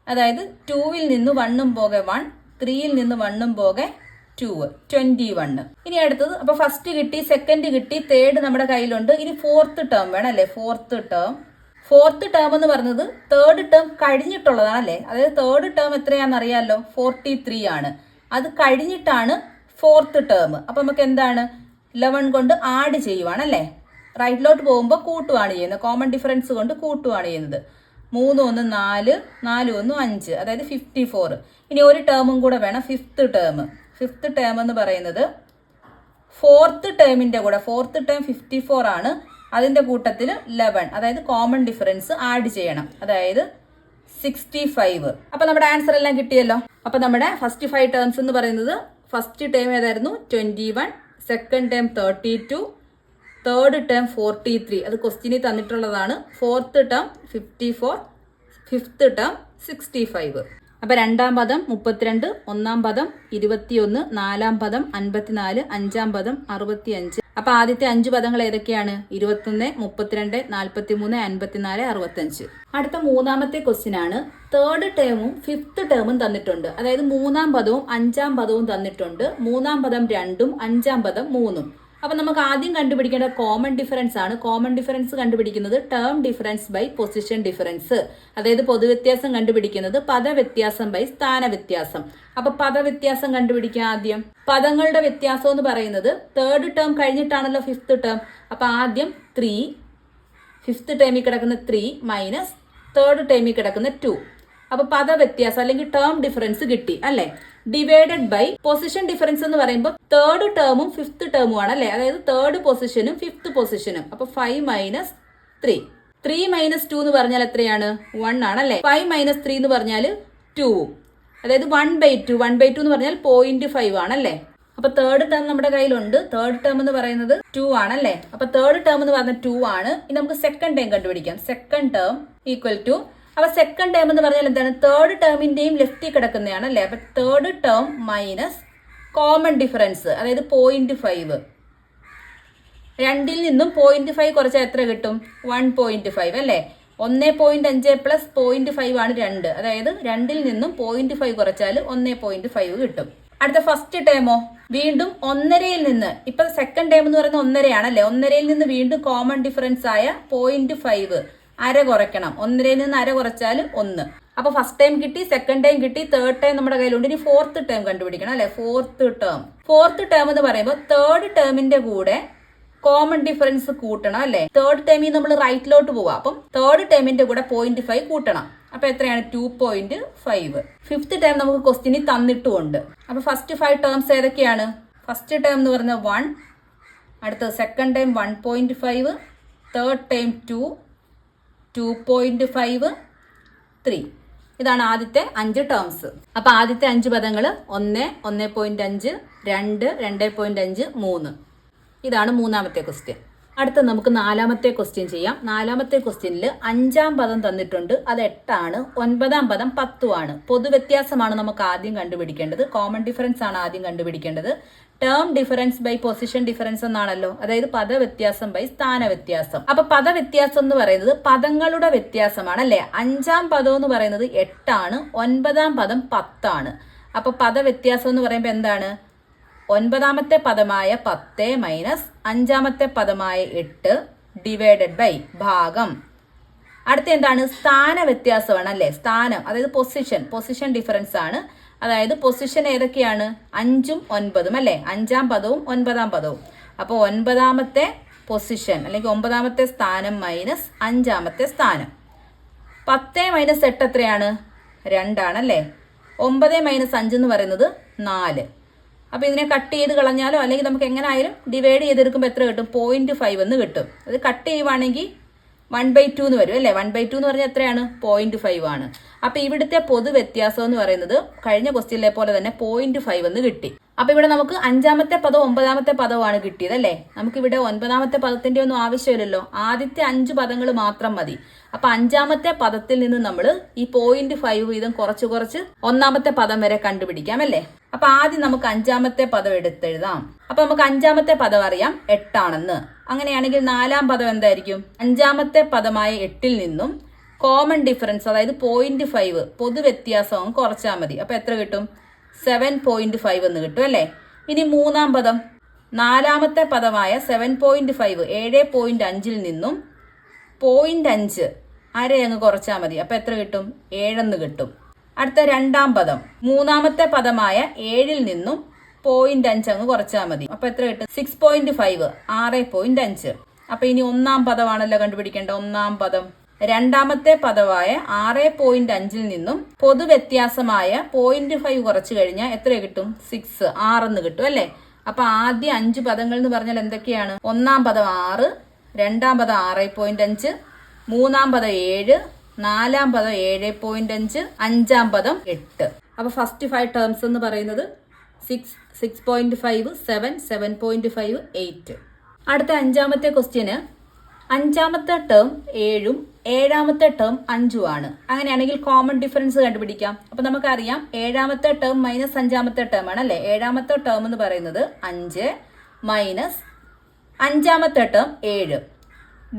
അതായത് 2ൽ നിന്ന് 1 പോകെ 1, 3യിൽ നിന്ന് 1 പോകെ 2, 21. ഇനി അടുത്തത്, അപ്പൊ ഫസ്റ്റ് കിട്ടി, സെക്കൻഡ് കിട്ടി, തേർഡ് നമ്മുടെ കയ്യിലുണ്ട്. ഇനി ഫോർത്ത് ടേം വേണം അല്ലേ. ഫോർത്ത് ടേം എന്ന് പറഞ്ഞത് തേർഡ് ടേം കഴിഞ്ഞിട്ടുള്ളതാണ് അല്ലേ. അതായത് തേർഡ് ടേം എത്രയാണെന്ന് അറിയാമല്ലോ, 43 ആണ്. അത് കഴിഞ്ഞിട്ടാണ് ഫോർത്ത് ടേം. അപ്പൊ നമുക്ക് എന്താണ്? 11 കൊണ്ട് ആഡ് ചെയ്യുവാണല്ലേ. റൈറ്റിലോട്ട് പോകുമ്പോൾ കൂട്ടുവാണ് ചെയ്യുന്നത്, കോമൺ ഡിഫറൻസ് കൊണ്ട് കൂട്ടുവാണ് ചെയ്യുന്നത്. 3 1 4, 4 1 5, അതായത് 54. ഇനി ഒരു ടേമും കൂടെ വേണം, ഫിഫ്ത്ത് ടേം. ഫിഫ്ത്ത് ടേം എന്ന് പറയുന്നത് ഫോർത്ത് ടേമിന്റെ കൂടെ, ഫോർത്ത് ടേം 54 ആണ്, അതിന്റെ കൂട്ടത്തിൽ 11, അതായത് കോമൺ ഡിഫറൻസ് ആഡ് ചെയ്യണം, അതായത് 65. അപ്പൊ നമ്മുടെ ആൻസർ എല്ലാം കിട്ടിയല്ലോ. അപ്പൊ നമ്മുടെ ഫസ്റ്റ് 5 ടേംസ് എന്ന് പറയുന്നത്, ഫസ്റ്റ് ടേം ഏതായിരുന്നു? 21, സെക്കൻഡ് ടേം 32, തേർഡ് ടേം 43, അത് ക്വസ്റ്റ്യനിൽ തന്നിട്ടുള്ളതാണ്. Fourth term 54, fifth term 65. അപ്പൊ രണ്ടാം പദം 32, ഒന്നാം പദം 21, നാലാം പദം 54, അഞ്ചാം പദം 65. അപ്പൊ ആദ്യത്തെ 5 പദങ്ങൾ ഏതൊക്കെയാണ്? 21, 32, 43, 54, 65. അടുത്ത മൂന്നാമത്തെ ക്വസ്റ്റ്യൻ ആണ്. തേർഡ് ടേമും ഫിഫ്ത്ത് ടേമും തന്നിട്ടുണ്ട്. അതായത് മൂന്നാം പദവും അഞ്ചാം പദവും തന്നിട്ടുണ്ട്. മൂന്നാം പദം 2ഉം അഞ്ചാം പദം 3ഉം. അപ്പൊ നമുക്ക് ആദ്യം കണ്ടുപിടിക്കേണ്ട കോമൺ ഡിഫറൻസ് ആണ്. കോമൺ ഡിഫറൻസ് കണ്ടുപിടിക്കുന്നത് term difference by position difference. അതായത് പൊതുവ്യത്യാസം കണ്ടുപിടിക്കുന്നത് പദവ്യത്യാസം ബൈ സ്ഥാനവ്യത്യാസം. അപ്പൊ പദവ്യത്യാസം കണ്ടുപിടിക്കാം ആദ്യം. പദങ്ങളുടെ വ്യത്യാസം എന്ന് പറയുന്നത് തേർഡ് ടേം കഴിഞ്ഞിട്ടാണല്ലോ ഫിഫ്ത്ത് ടേം. അപ്പൊ ആദ്യം 3, ഫിഫ്ത്ത് ടേമിൽ കിടക്കുന്ന 3 മൈനസ് തേർഡ് ടേമിൽ കിടക്കുന്ന 2. അപ്പൊ പദവ്യത്യാസം അല്ലെങ്കിൽ ടേം ഡിഫറൻസ് കിട്ടി അല്ലെ. ഡിവൈഡഡ് ബൈ പൊസിഷൻ ഡിഫറൻസ് എന്ന് പറയുമ്പോൾ തേർഡ് ടേമും ഫിഫ്ത്ത് ടേമും ആണ് അല്ലെ. അതായത് തേർഡ് പൊസിഷനും ഫിഫ്ത്ത് പൊസിഷനും. അപ്പൊ 5 മൈനസ് 3. 3 മൈനസ് 2 എന്ന് പറഞ്ഞാൽ എത്രയാണ്? 1 ആണല്ലേ. 5 മൈനസ് 3 എന്ന് പറഞ്ഞാൽ 2. അതായത് 1/2. 1/2 എന്ന് പറഞ്ഞാൽ 0.5 ആണല്ലേ. അപ്പൊ തേർഡ് ടേം നമ്മുടെ കയ്യിലുണ്ട്. തേർഡ് ടേം എന്ന് പറയുന്നത് 2 ആണല്ലേ. അപ്പൊ തേർഡ് ടേം എന്ന് പറഞ്ഞാൽ 2 ആണ്. ഇനി നമുക്ക് സെക്കൻഡ് ടേം കണ്ടുപിടിക്കാം. സെക്കൻഡ് ടേം ഈക്വൽ ടു, അപ്പൊ സെക്കൻഡ് ടേം എന്ന് പറഞ്ഞാൽ എന്താണ്? തേർഡ് ടേമിന്റെയും ലെഫ്റ്റിൽ കിടക്കുന്നതാണ് അല്ലേ. അപ്പൊ third term minus common difference, അതായത് 0.5. 2ൽ നിന്നും 0.5 കുറച്ചാൽ എത്ര കിട്ടും? 1.5 അല്ലേ. 1.5 പ്ലസ് 0.5 ആണ് 2. അതായത് 2ൽ നിന്നും 0.5 കുറച്ചാൽ 1.5 കിട്ടും. അടുത്ത ഫസ്റ്റ് ടേമോ വീണ്ടും 1.5യിൽ നിന്ന്, ഇപ്പൊ സെക്കൻഡ് ടേം എന്ന് പറയുന്നത് 1.5 ആണല്ലേ. 1.5യിൽ നിന്ന് വീണ്ടും കോമൺ ഡിഫറൻസ് ആയ 0.5 അര കുറയ്ക്കണം. 1.5യിൽ നിന്ന് അര കുറച്ചാൽ 1. അപ്പൊ ഫസ്റ്റ് ടൈം കിട്ടി, സെക്കൻഡ് ടൈം കിട്ടി, തേർഡ് ടൈം നമ്മുടെ കയ്യിലുണ്ട്. ഇനി ഫോർത്ത് ടേം കണ്ടുപിടിക്കണം അല്ലെ. ഫോർത്ത് ടേം എന്ന് പറയുമ്പോൾ തേർഡ് ടേമിന്റെ കൂടെ കോമൺ ഡിഫറൻസ് കൂട്ടണം അല്ലെ. തേർഡ് ടേമിൽ നമ്മൾ റൈറ്റിലോട്ട് പോവാം. അപ്പം തേർഡ് ടേമിന്റെ കൂടെ 0.5 കൂട്ടണം. അപ്പൊ എത്രയാണ്? 2.5. ഫിഫ്ത്ത് ടേം നമുക്ക് ക്വസ്റ്റ്യനിൽ തന്നിട്ടുമുണ്ട്. അപ്പൊ ഫസ്റ്റ് 5 ടേംസ് ഏതൊക്കെയാണ്? ഫസ്റ്റ് ടേം എന്ന് പറഞ്ഞാൽ 1, അടുത്ത സെക്കൻഡ് ടൈം 1.5, തേർഡ് ടൈം 2, 2.5, 3. ഇതാണ് ആദ്യത്തെ 5 ടേംസ്. അപ്പൊ ആദ്യത്തെ 5 പദങ്ങൾ 1, 1.5, 2, 2.5, 3. ഇതാണ് മൂന്നാമത്തെ ക്വസ്റ്റ്യൻ. അടുത്ത നമുക്ക് നാലാമത്തെ ക്വസ്റ്റ്യൻ ചെയ്യാം. നാലാമത്തെ ക്വസ്റ്റ്യനിൽ 5ആം പദം തന്നിട്ടുണ്ട്. അത് 8 ആണ്. 9ആം പദം 10 ആണ്. പൊതുവ്യത്യാസമാണ് നമുക്ക് ആദ്യം കണ്ടുപിടിക്കേണ്ടത്. കോമൺ ഡിഫറൻസ് ആണ് ആദ്യം കണ്ടുപിടിക്കേണ്ടത്. Term difference by position difference എന്നാണല്ലോ. അതായത് പദവ്യത്യാസം ബൈ സ്ഥാനവ്യത്യാസം. അപ്പൊ പദവ്യത്യാസം എന്ന് പറയുന്നത് പദങ്ങളുടെ വ്യത്യാസമാണ് അല്ലെ. 5ആം പദം എന്ന് പറയുന്നത് 8 ആണ്. 9ആം പദം 10 ആണ്. അപ്പൊ പദവ്യത്യാസം എന്ന് പറയുമ്പോൾ എന്താണ്? 9ാമത്തെ പദമായ 10 മൈനസ് 5ാമത്തെ പദമായ 8 ഡിവൈഡഡ് ബൈ ഭാഗം. അടുത്ത എന്താണ്? സ്ഥാന വ്യത്യാസമാണ് അല്ലെ. സ്ഥാനം, അതായത് പൊസിഷൻ ഡിഫറൻസ് ആണ്. അതായത് പൊസിഷൻ ഏതൊക്കെയാണ്? 5ഉം 9ഉം അല്ലെ. 5ആം പദവും 9ആം പദവും. അപ്പോൾ 9ാമത്തെ പൊസിഷൻ അല്ലെങ്കിൽ 9ാമത്തെ സ്ഥാനം മൈനസ് 5ാമത്തെ സ്ഥാനം. 10 മൈനസ് 8 എത്രയാണ്? 2 ആണല്ലേ. 9 മൈനസ് 5 എന്ന് പറയുന്നത് 4. അപ്പോൾ ഇതിനെ കട്ട് ചെയ്ത് കളഞ്ഞാലോ അല്ലെങ്കിൽ നമുക്ക് എങ്ങനെ ആയാലും ഡിവൈഡ് ചെയ്തെടുക്കുമ്പോൾ എത്ര കിട്ടും? 0.5 എന്ന് കിട്ടും. അത് കട്ട് ചെയ്യുവാണെങ്കിൽ 1/2 എന്ന് വരും അല്ലേ. 1/2 എന്ന് പറഞ്ഞാൽ എത്രയാണ്? 0.5 ആണ്. അപ്പോൾ ഇവിടുത്തെ പൊതു വ്യത്യാസം എന്ന് പറയുന്നത് കഴിഞ്ഞ ക്വസ്റ്റ്യനിലെ പോലെ തന്നെ 0.5 എന്ന് കിട്ടി. അപ്പോൾ ഇവിടെ നമുക്ക് 5ാമത്തെ പദവും 9ാമത്തെ പദവുമാണ് കിട്ടിയത് അല്ലേ. നമുക്കിവിടെ 9ാമത്തെ പദത്തിൻ്റെ ഒന്നും ആവശ്യമില്ലല്ലോ. ആദ്യത്തെ 5 പദങ്ങൾ മാത്രം മതി. അപ്പോൾ 5ാമത്തെ പദത്തിൽ നിന്ന് നമ്മൾ ഈ 0.5 വീതം കുറച്ച് 1ാമത്തെ പദം വരെ കണ്ടുപിടിക്കാം അല്ലേ. അപ്പോൾ ആദ്യം നമുക്ക് 5ാമത്തെ പദം എടുത്തെഴുതാം. അപ്പോൾ നമുക്ക് 5ാമത്തെ പദം അറിയാം 8 ആണെന്ന്. അങ്ങനെയാണെങ്കിൽ 4ാം പദം എന്തായിരിക്കും? 5ാമത്തെ പദമായ 8ൽ നിന്നും കോമൺ ഡിഫറൻസ് അതായത് 0.5 പൊതു വ്യത്യാസം കുറച്ചാൽ മതി. അപ്പോൾ എത്ര കിട്ടും? 7.5 എന്ന് കിട്ടും അല്ലേ. ഇനി 3ാം പദം 4ാമത്തെ പദമായ 7.5 7.5ൽ നിന്നും 0.5 അരയങ്ങ് കുറച്ചാൽ മതി. അപ്പോൾ എത്ര കിട്ടും? 7 എന്ന് കിട്ടും. അടുത്ത 2ാം പദം 3ാമത്തെ പദമായ 7ൽ നിന്നും 0.5 അങ്ങ് കുറച്ചാൽ മതി. അപ്പോൾ എത്ര കിട്ടും? 6.5 6.5. അപ്പോൾ ഇനി 1ാം പദമാണല്ലോ കണ്ടുപിടിക്കേണ്ട. 1ാം പദം 2ാമത്തെ പദമായ 6.5ൽ നിന്നും പൊതു വ്യത്യാസമായ 0.5 കുറച്ച് കഴിഞ്ഞാൽ എത്ര കിട്ടും? 6 എന്ന് കിട്ടും അല്ലേ. അപ്പൊ ആദ്യ 5 പദങ്ങൾ എന്ന് പറഞ്ഞാൽ എന്തൊക്കെയാണ്? 1ാം പദം 6, 2ാം പദം 6.5, 3ാം പദം 7, 4ാം പദം 7.5, 5ാം പദം 8. അപ്പൊ ഫസ്റ്റ് 5 ടേംസ് എന്ന് പറയുന്നത് 6, 6.5, 7, 7.5, 8. അടുത്ത 5ാമത്തെ ക്വസ്റ്റ്യന് 5ാമത്തെ ടേം 7ഉം 7ാമത്തെ ടേം 5ഉം ആണ്. അങ്ങനെയാണെങ്കിൽ കോമൺ ഡിഫറൻസ് കണ്ടുപിടിക്കാം. അപ്പൊ നമുക്കറിയാം 7ാമത്തെ ടേം മൈനസ് 5ാമത്തെ ടേം ആണ് അല്ലേ. 7ാമത്തെ ടേം എന്ന് പറയുന്നത് 5 മൈനസ് 5ാമത്തെ ടേം 7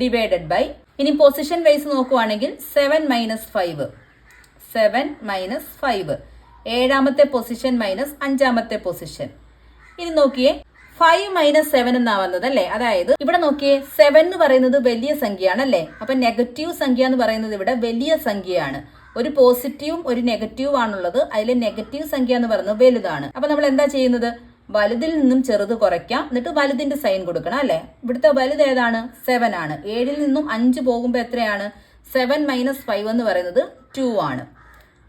ഡിവൈഡഡ് ബൈ, ഇനി പൊസിഷൻ വൈസ് നോക്കുവാണെങ്കിൽ 7 മൈനസ് 5, 7 മൈനസ് 5 7ാമത്തെ പൊസിഷൻ മൈനസ് 5ാമത്തെ പൊസിഷൻ. ഇനി നോക്കിയേ 5 മൈനസ് 7 എന്നാ വന്നത് അല്ലേ. അതായത് ഇവിടെ നോക്കിയേ 7 എന്ന് പറയുന്നത് വലിയ സംഖ്യയാണ് അല്ലേ. അപ്പൊ നെഗറ്റീവ് സംഖ്യ എന്ന് പറയുന്നത് ഇവിടെ വലിയ സംഖ്യയാണ്. ഒരു പോസിറ്റീവും ഒരു നെഗറ്റീവും ആണുള്ളത്. അതിലെ നെഗറ്റീവ് സംഖ്യ എന്ന് പറയുന്നത് വലുതാണ്. അപ്പൊ നമ്മൾ എന്താ ചെയ്യുന്നത്? വലുതിൽ നിന്നും ചെറുത് കുറയ്ക്കാം, എന്നിട്ട് വലുതിന്റെ സൈൻ കൊടുക്കണം അല്ലേ. ഇവിടുത്തെ വലുത് ഏതാണ്? 7 ആണ്. 7ൽ നിന്നും 5 പോകുമ്പോൾ എത്രയാണ്? 7 മൈനസ് 5 എന്ന് പറയുന്നത് 2 ആണ്.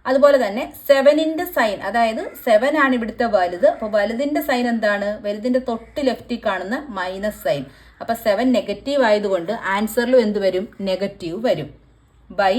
അതുപോലെ തന്നെ 7ന്റെ സൈൻ, അതായത് 7 ആണ് ഇവിടുത്തെ വലുത്. അപ്പോൾ വലുതിന്റെ സൈൻ എന്താണ്? വലുതിന്റെ തൊട്ട് ലെഫ്റ്റിൽ കാണുന്ന മൈനസ് സൈൻ. അപ്പൊ 7 നെഗറ്റീവ് ആയതുകൊണ്ട് ആൻസറിലും എന്ത് വരും? നെഗറ്റീവ് വരും. ബൈ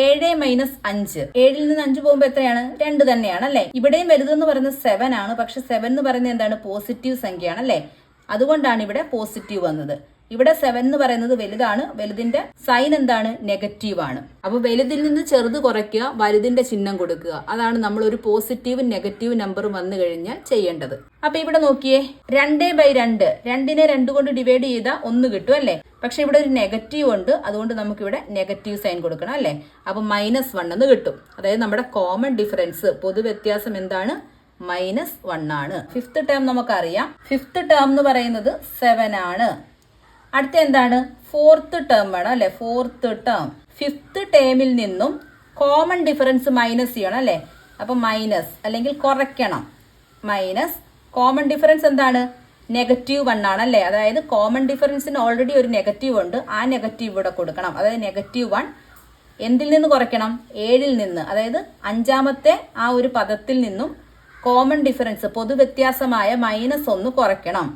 7 മൈനസ് 5, 7ൽ നിന്ന് 5 പോകുമ്പോൾ എത്രയാണ്? 2 തന്നെയാണ് അല്ലേ. ഇവിടെയും വലുതെന്ന് പറയുന്നത് 7 ആണ്. പക്ഷെ 7 എന്ന് പറയുന്നത് എന്താണ്? പോസിറ്റീവ് സംഖ്യയാണ് അല്ലേ. അതുകൊണ്ടാണ് ഇവിടെ പോസിറ്റീവ് വന്നത്. ഇവിടെ 7 എന്ന് പറയുന്നത് വലുതാണ്. വലുതിന്റെ സൈൻ എന്താണ്? നെഗറ്റീവ് ആണ്. അപ്പൊ വലുതിൽ നിന്ന് ചെറുത് കുറയ്ക്കുക, വലുതിന്റെ ചിഹ്നം കൊടുക്കുക. അതാണ് നമ്മൾ ഒരു പോസിറ്റീവ് നെഗറ്റീവ് നമ്പർ വന്നു കഴിഞ്ഞാൽ ചെയ്യേണ്ടത്. അപ്പൊ ഇവിടെ നോക്കിയേ 2/2, 2നെ 2 കൊണ്ട് ഡിവൈഡ് ചെയ്താൽ 1 കിട്ടും അല്ലേ. പക്ഷെ ഇവിടെ ഒരു നെഗറ്റീവ് ഉണ്ട്, അതുകൊണ്ട് നമുക്ക് ഇവിടെ നെഗറ്റീവ് സൈൻ കൊടുക്കണം അല്ലേ. അപ്പൊ -1 എന്ന് കിട്ടും. അതായത് നമ്മുടെ കോമൺ ഡിഫറൻസ് പൊതു വ്യത്യാസം എന്താണ്? -1 ആണ്. 5th ടേം നമുക്കറിയാം. 5th ടേം എന്ന് പറയുന്നത് 7 ആണ്. അടുത്ത എന്താണ്? 4th ടേം വേണം അല്ലെ. 4th ടേം 5th ടേമിൽ നിന്നും കോമൺ ഡിഫറൻസ് മൈനസ് ചെയ്യണം അല്ലെ. അപ്പൊ മൈനസ് അല്ലെങ്കിൽ കുറയ്ക്കണം. മൈനസ് കോമൺ ഡിഫറൻസ് എന്താണ്? -1 ആണ് അല്ലേ. അതായത് കോമൺ ഡിഫറൻസിന് ഓൾറെഡി ഒരു നെഗറ്റീവ് ഉണ്ട്. ആ നെഗറ്റീവ് ഇവിടെ കൊടുക്കണം. അതായത് -1 എന്തിൽ നിന്ന് കുറയ്ക്കണം? 7ൽ നിന്ന്. അതായത് 5ാമത്തെ ആ ഒരു പദത്തിൽ നിന്നും കോമൺ ഡിഫറൻസ് പൊതുവ്യത്യാസമായ -1 കുറയ്ക്കണം.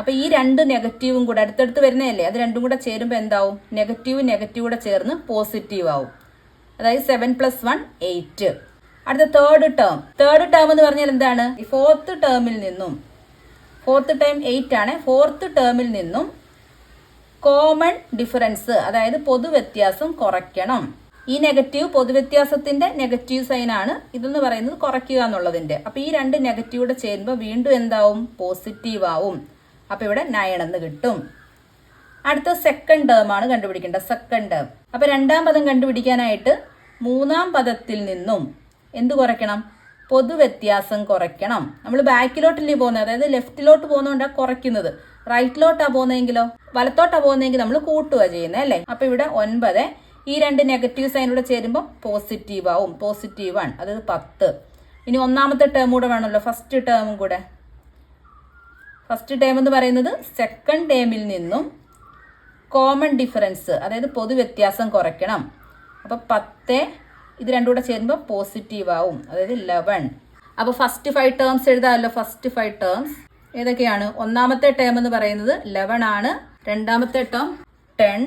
അപ്പൊ ഈ 2 നെഗറ്റീവും കൂടെ അടുത്തടുത്ത് വരുന്നതല്ലേ, അത് രണ്ടും കൂടെ ചേരുമ്പോൾ എന്താവും? നെഗറ്റീവ് കൂടെ ചേർന്ന് പോസിറ്റീവ് ആവും. അതായത് 7 + 1 8. അടുത്ത തേർഡ് ടേം എന്ന് പറഞ്ഞാൽ എന്താണ്? 4th ടേമിൽ നിന്നും, 4th ടേം 8 ആണ്. 4th ടേമിൽ നിന്നും കോമൺ ഡിഫറൻസ് അതായത് പൊതുവ്യത്യാസം കുറയ്ക്കണം. ഈ നെഗറ്റീവ് പൊതുവ്യത്യാസത്തിന്റെ നെഗറ്റീവ് സൈൻ ആണ്. ഇതെന്ന് പറയുന്നത് കുറയ്ക്കുക എന്നുള്ളതിന്റെ. അപ്പൊ ഈ 2 നെഗറ്റീവ് ചേരുമ്പോൾ വീണ്ടും എന്താവും? പോസിറ്റീവ് ആവും. അപ്പൊ ഇവിടെ 9 എന്ന് കിട്ടും. അടുത്ത സെക്കൻഡ് ടേം ആണ് കണ്ടുപിടിക്കേണ്ടത്. Second term. അപ്പൊ 2ാം പദം കണ്ടുപിടിക്കാനായിട്ട് 3ാം പദത്തിൽ നിന്നും എന്ത് കുറയ്ക്കണം? പൊതുവ്യത്യാസം കുറയ്ക്കണം. നമ്മൾ ബാക്കിലോട്ടല്ലേ പോകുന്നത്, അതായത് ലെഫ്റ്റിലോട്ട് പോകുന്നതുകൊണ്ടാണ് കുറയ്ക്കുന്നത്. റൈറ്റിലോട്ടാ പോകുന്നതെങ്കിലോ, വലത്തോട്ടാ പോകുന്നതെങ്കിൽ നമ്മൾ കൂട്ടുക ചെയ്യുന്നത് അല്ലേ. അപ്പൊ ഇവിടെ 9, ഈ 2 നെഗറ്റീവ് സൈനൂടെ ചേരുമ്പോൾ പോസിറ്റീവ് ആവും. +1, അതായത് 10. ഇനി 1ാമത്തെ ടേം കൂടെ വേണമല്ലോ, ഫസ്റ്റ് ടേമും കൂടെ. ഫസ്റ്റ് ടേം എന്ന് പറയുന്നത് സെക്കൻഡ് ടേമിൽ നിന്നും കോമൺ ഡിഫറൻസ് അതായത് പൊതുവ്യത്യാസം കുറയ്ക്കണം. അപ്പോൾ 10 ഇത് രണ്ടും കൂടെ ചേരുമ്പോൾ പോസിറ്റീവ് ആവും, അതായത് 11. അപ്പോൾ ഫസ്റ്റ് 5 ടേംസ് എഴുതാമല്ലോ. ഫസ്റ്റ് 5 ടേംസ് ഏതൊക്കെയാണ്? ഒന്നാമത്തെ ടേം എന്ന് പറയുന്നത് 11 ആണ്. രണ്ടാമത്തെ ടേം 10,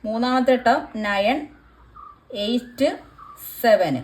മൂന്നാമത്തെ ടേം 9, 8, 7.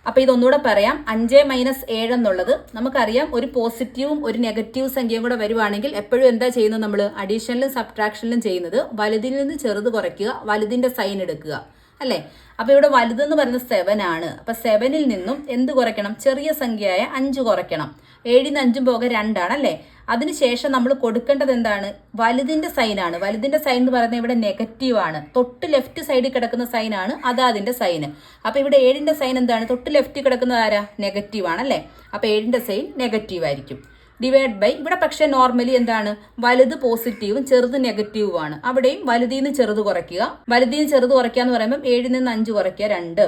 അപ്പോൾ ഇതൊന്നുകൂടെ പറയാം. 5 - 7 എന്നുള്ളത് നമുക്കറിയാം ഒരു പോസിറ്റീവും ഒരു നെഗറ്റീവ് സംഖ്യയും കൂടെ വരുവാണെങ്കിൽ എപ്പോഴും എന്താ ചെയ്യുന്നത്? നമ്മൾ അഡീഷനിലും സബ്ട്രാക്ഷനിലും ചെയ്യുന്നത് വലുതിൽ നിന്ന് ചെറുത് കുറയ്ക്കുക, വലുതിൻ്റെ സൈൻ എടുക്കുക അല്ലേ? അപ്പോൾ ഇവിടെ വലുതെന്ന് പറയുന്നത് 7 ആണ്. അപ്പോൾ 7ൽ നിന്നും എന്ത് കുറയ്ക്കണം? ചെറിയ സംഖ്യയായ 5 കുറയ്ക്കണം. 7ൽ 5 പോകെ 2 ആണ് അല്ലേ? അതിനുശേഷം നമ്മൾ കൊടുക്കേണ്ടത് എന്താണ്? വലുതിൻ്റെ സൈനാണ്. വലുതിൻ്റെ സൈൻ എന്ന് പറയുന്നത് ഇവിടെ നെഗറ്റീവ് ആണ്. തൊട്ട് ലെഫ്റ്റ് സൈഡിൽ കിടക്കുന്ന സൈനാണ് അതാ അതിൻ്റെ സൈന്. അപ്പോൾ ഇവിടെ 7ന്റെ സൈൻ എന്താണ്? തൊട്ട് ലെഫ്റ്റിൽ കിടക്കുന്നത് ആരാ? നെഗറ്റീവ് ആണല്ലേ? അപ്പോൾ 7ന്റെ സൈൻ നെഗറ്റീവ് ആയിരിക്കും. ഡിവൈഡ് ബൈ ഇവിടെ പക്ഷേ നോർമലി എന്താണ്? വലുത് പോസിറ്റീവും ചെറുത് നെഗറ്റീവും ആണ്. അവിടെയും വലുതിൽ നിന്ന് ചെറുത് കുറയ്ക്കുക. വലുതിൽ നിന്ന് ചെറുത് കുറയ്ക്കുക എന്ന് പറയുമ്പോൾ 7ൽ നിന്ന് 5 കുറയ്ക്കുക 2.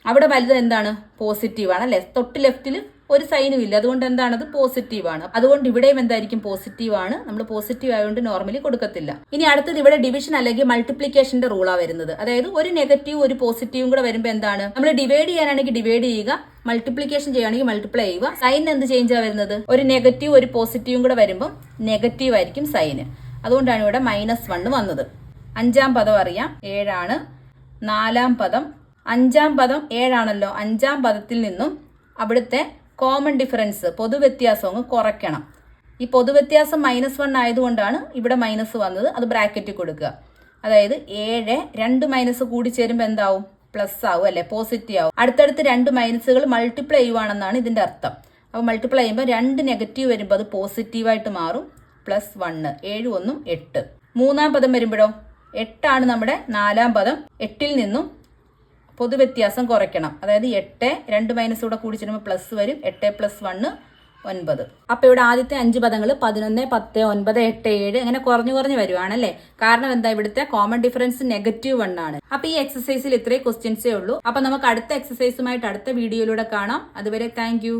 അവിടെ വലുത് എന്താണ്? പോസിറ്റീവ് ആണ് അല്ലേ? തൊട്ട് ലെഫ്റ്റിൽ ഒരു സൈനും ഇല്ല, അതുകൊണ്ട് എന്താണത്? പോസിറ്റീവ് ആണ്. അതുകൊണ്ട് ഇവിടെയും എന്തായിരിക്കും? പോസിറ്റീവ് ആണ്. നമ്മൾ പോസിറ്റീവ് ആയതുകൊണ്ട് നോർമലി കൊടുക്കത്തില്ല. ഇനി അടുത്തത് ഇവിടെ ഡിവിഷൻ അല്ലെങ്കിൽ മൾട്ടിപ്ലിക്കേഷന്റെ റൂളാണ് വരുന്നത്. അതായത് ഒരു നെഗറ്റീവ് ഒരു പോസിറ്റീവും കൂടെ വരുമ്പോൾ എന്താണ്? നമ്മൾ ഡിവൈഡ് ചെയ്യാനാണെങ്കിൽ ഡിവൈഡ് ചെയ്യുക, മൾട്ടിപ്ലിക്കേഷൻ ചെയ്യുകയാണെങ്കിൽ മൾട്ടിപ്ലൈ ചെയ്യുക. സൈൻ എന്ത് ചേഞ്ചാണ് വരുന്നത്? ഒരു നെഗറ്റീവ് ഒരു പോസിറ്റീവും കൂടെ വരുമ്പോൾ നെഗറ്റീവ് ആയിരിക്കും സൈന്. അതുകൊണ്ടാണ് ഇവിടെ -1 വന്നത്. 5ാം പദം അറിയാം 7 ആണ്. 4ാം പദം 5ാം പദം 7 ആണല്ലോ. 5ാം പദത്തിൽ നിന്നും അവിടുത്തെ കോമൺ ഡിഫറൻസ് പൊതുവ്യത്യാസം അങ്ങ് കുറയ്ക്കണം. ഈ പൊതുവ്യത്യാസം -1 ആയതുകൊണ്ടാണ് ഇവിടെ മൈനസ് വന്നത്. അത് ബ്രാക്കറ്റിൽ കൊടുക്കുക. അതായത് 7 2 മൈനസ് കൂടി ചേരുമ്പോൾ എന്താവും? പ്ലസ് ആവും അല്ലേ? പോസിറ്റീവ് ആവും. അടുത്തടുത്ത് 2 മൈനസുകൾ മൾട്ടിപ്ലൈ ചെയ്യുവാണെന്നാണ് ഇതിൻ്റെ അർത്ഥം. അപ്പോൾ മൾട്ടിപ്ലൈ ചെയ്യുമ്പോൾ 2 നെഗറ്റീവ് വരുമ്പോൾ അത് പോസിറ്റീവായിട്ട് മാറും. +1 7 1 8. 3ാം പദം വരുമ്പോഴോ 8 ആണ് നമ്മുടെ 4ാം പദം. 8ൽ നിന്നും പൊതുവ്യത്യാസം കുറയ്ക്കണം. അതായത് 8 2 മൈനസ് കൂടെ കൂടി ചേരുമ്പോൾ പ്ലസ് വരും. 8 + 1 9. അപ്പോൾ ഇവിടെ ആദ്യത്തെ 5 പദങ്ങൾ 11 10 9 8 7 അങ്ങനെ കുറഞ്ഞു വരുവാണല്ലേ? കാരണം എന്താ? ഇവിടുത്തെ കോമൺ ഡിഫറൻസ് -1 ആണ്. അപ്പോൾ ഈ എക്സസൈസിൽ ഇത്രയും ക്വസ്റ്റ്യൻസേ ഉള്ളൂ. അപ്പോൾ നമുക്ക് അടുത്ത എക്സസൈസുമായിട്ട് അടുത്ത വീഡിയോയിലൂടെ കാണാം. അതുവരെ താങ്ക് യു.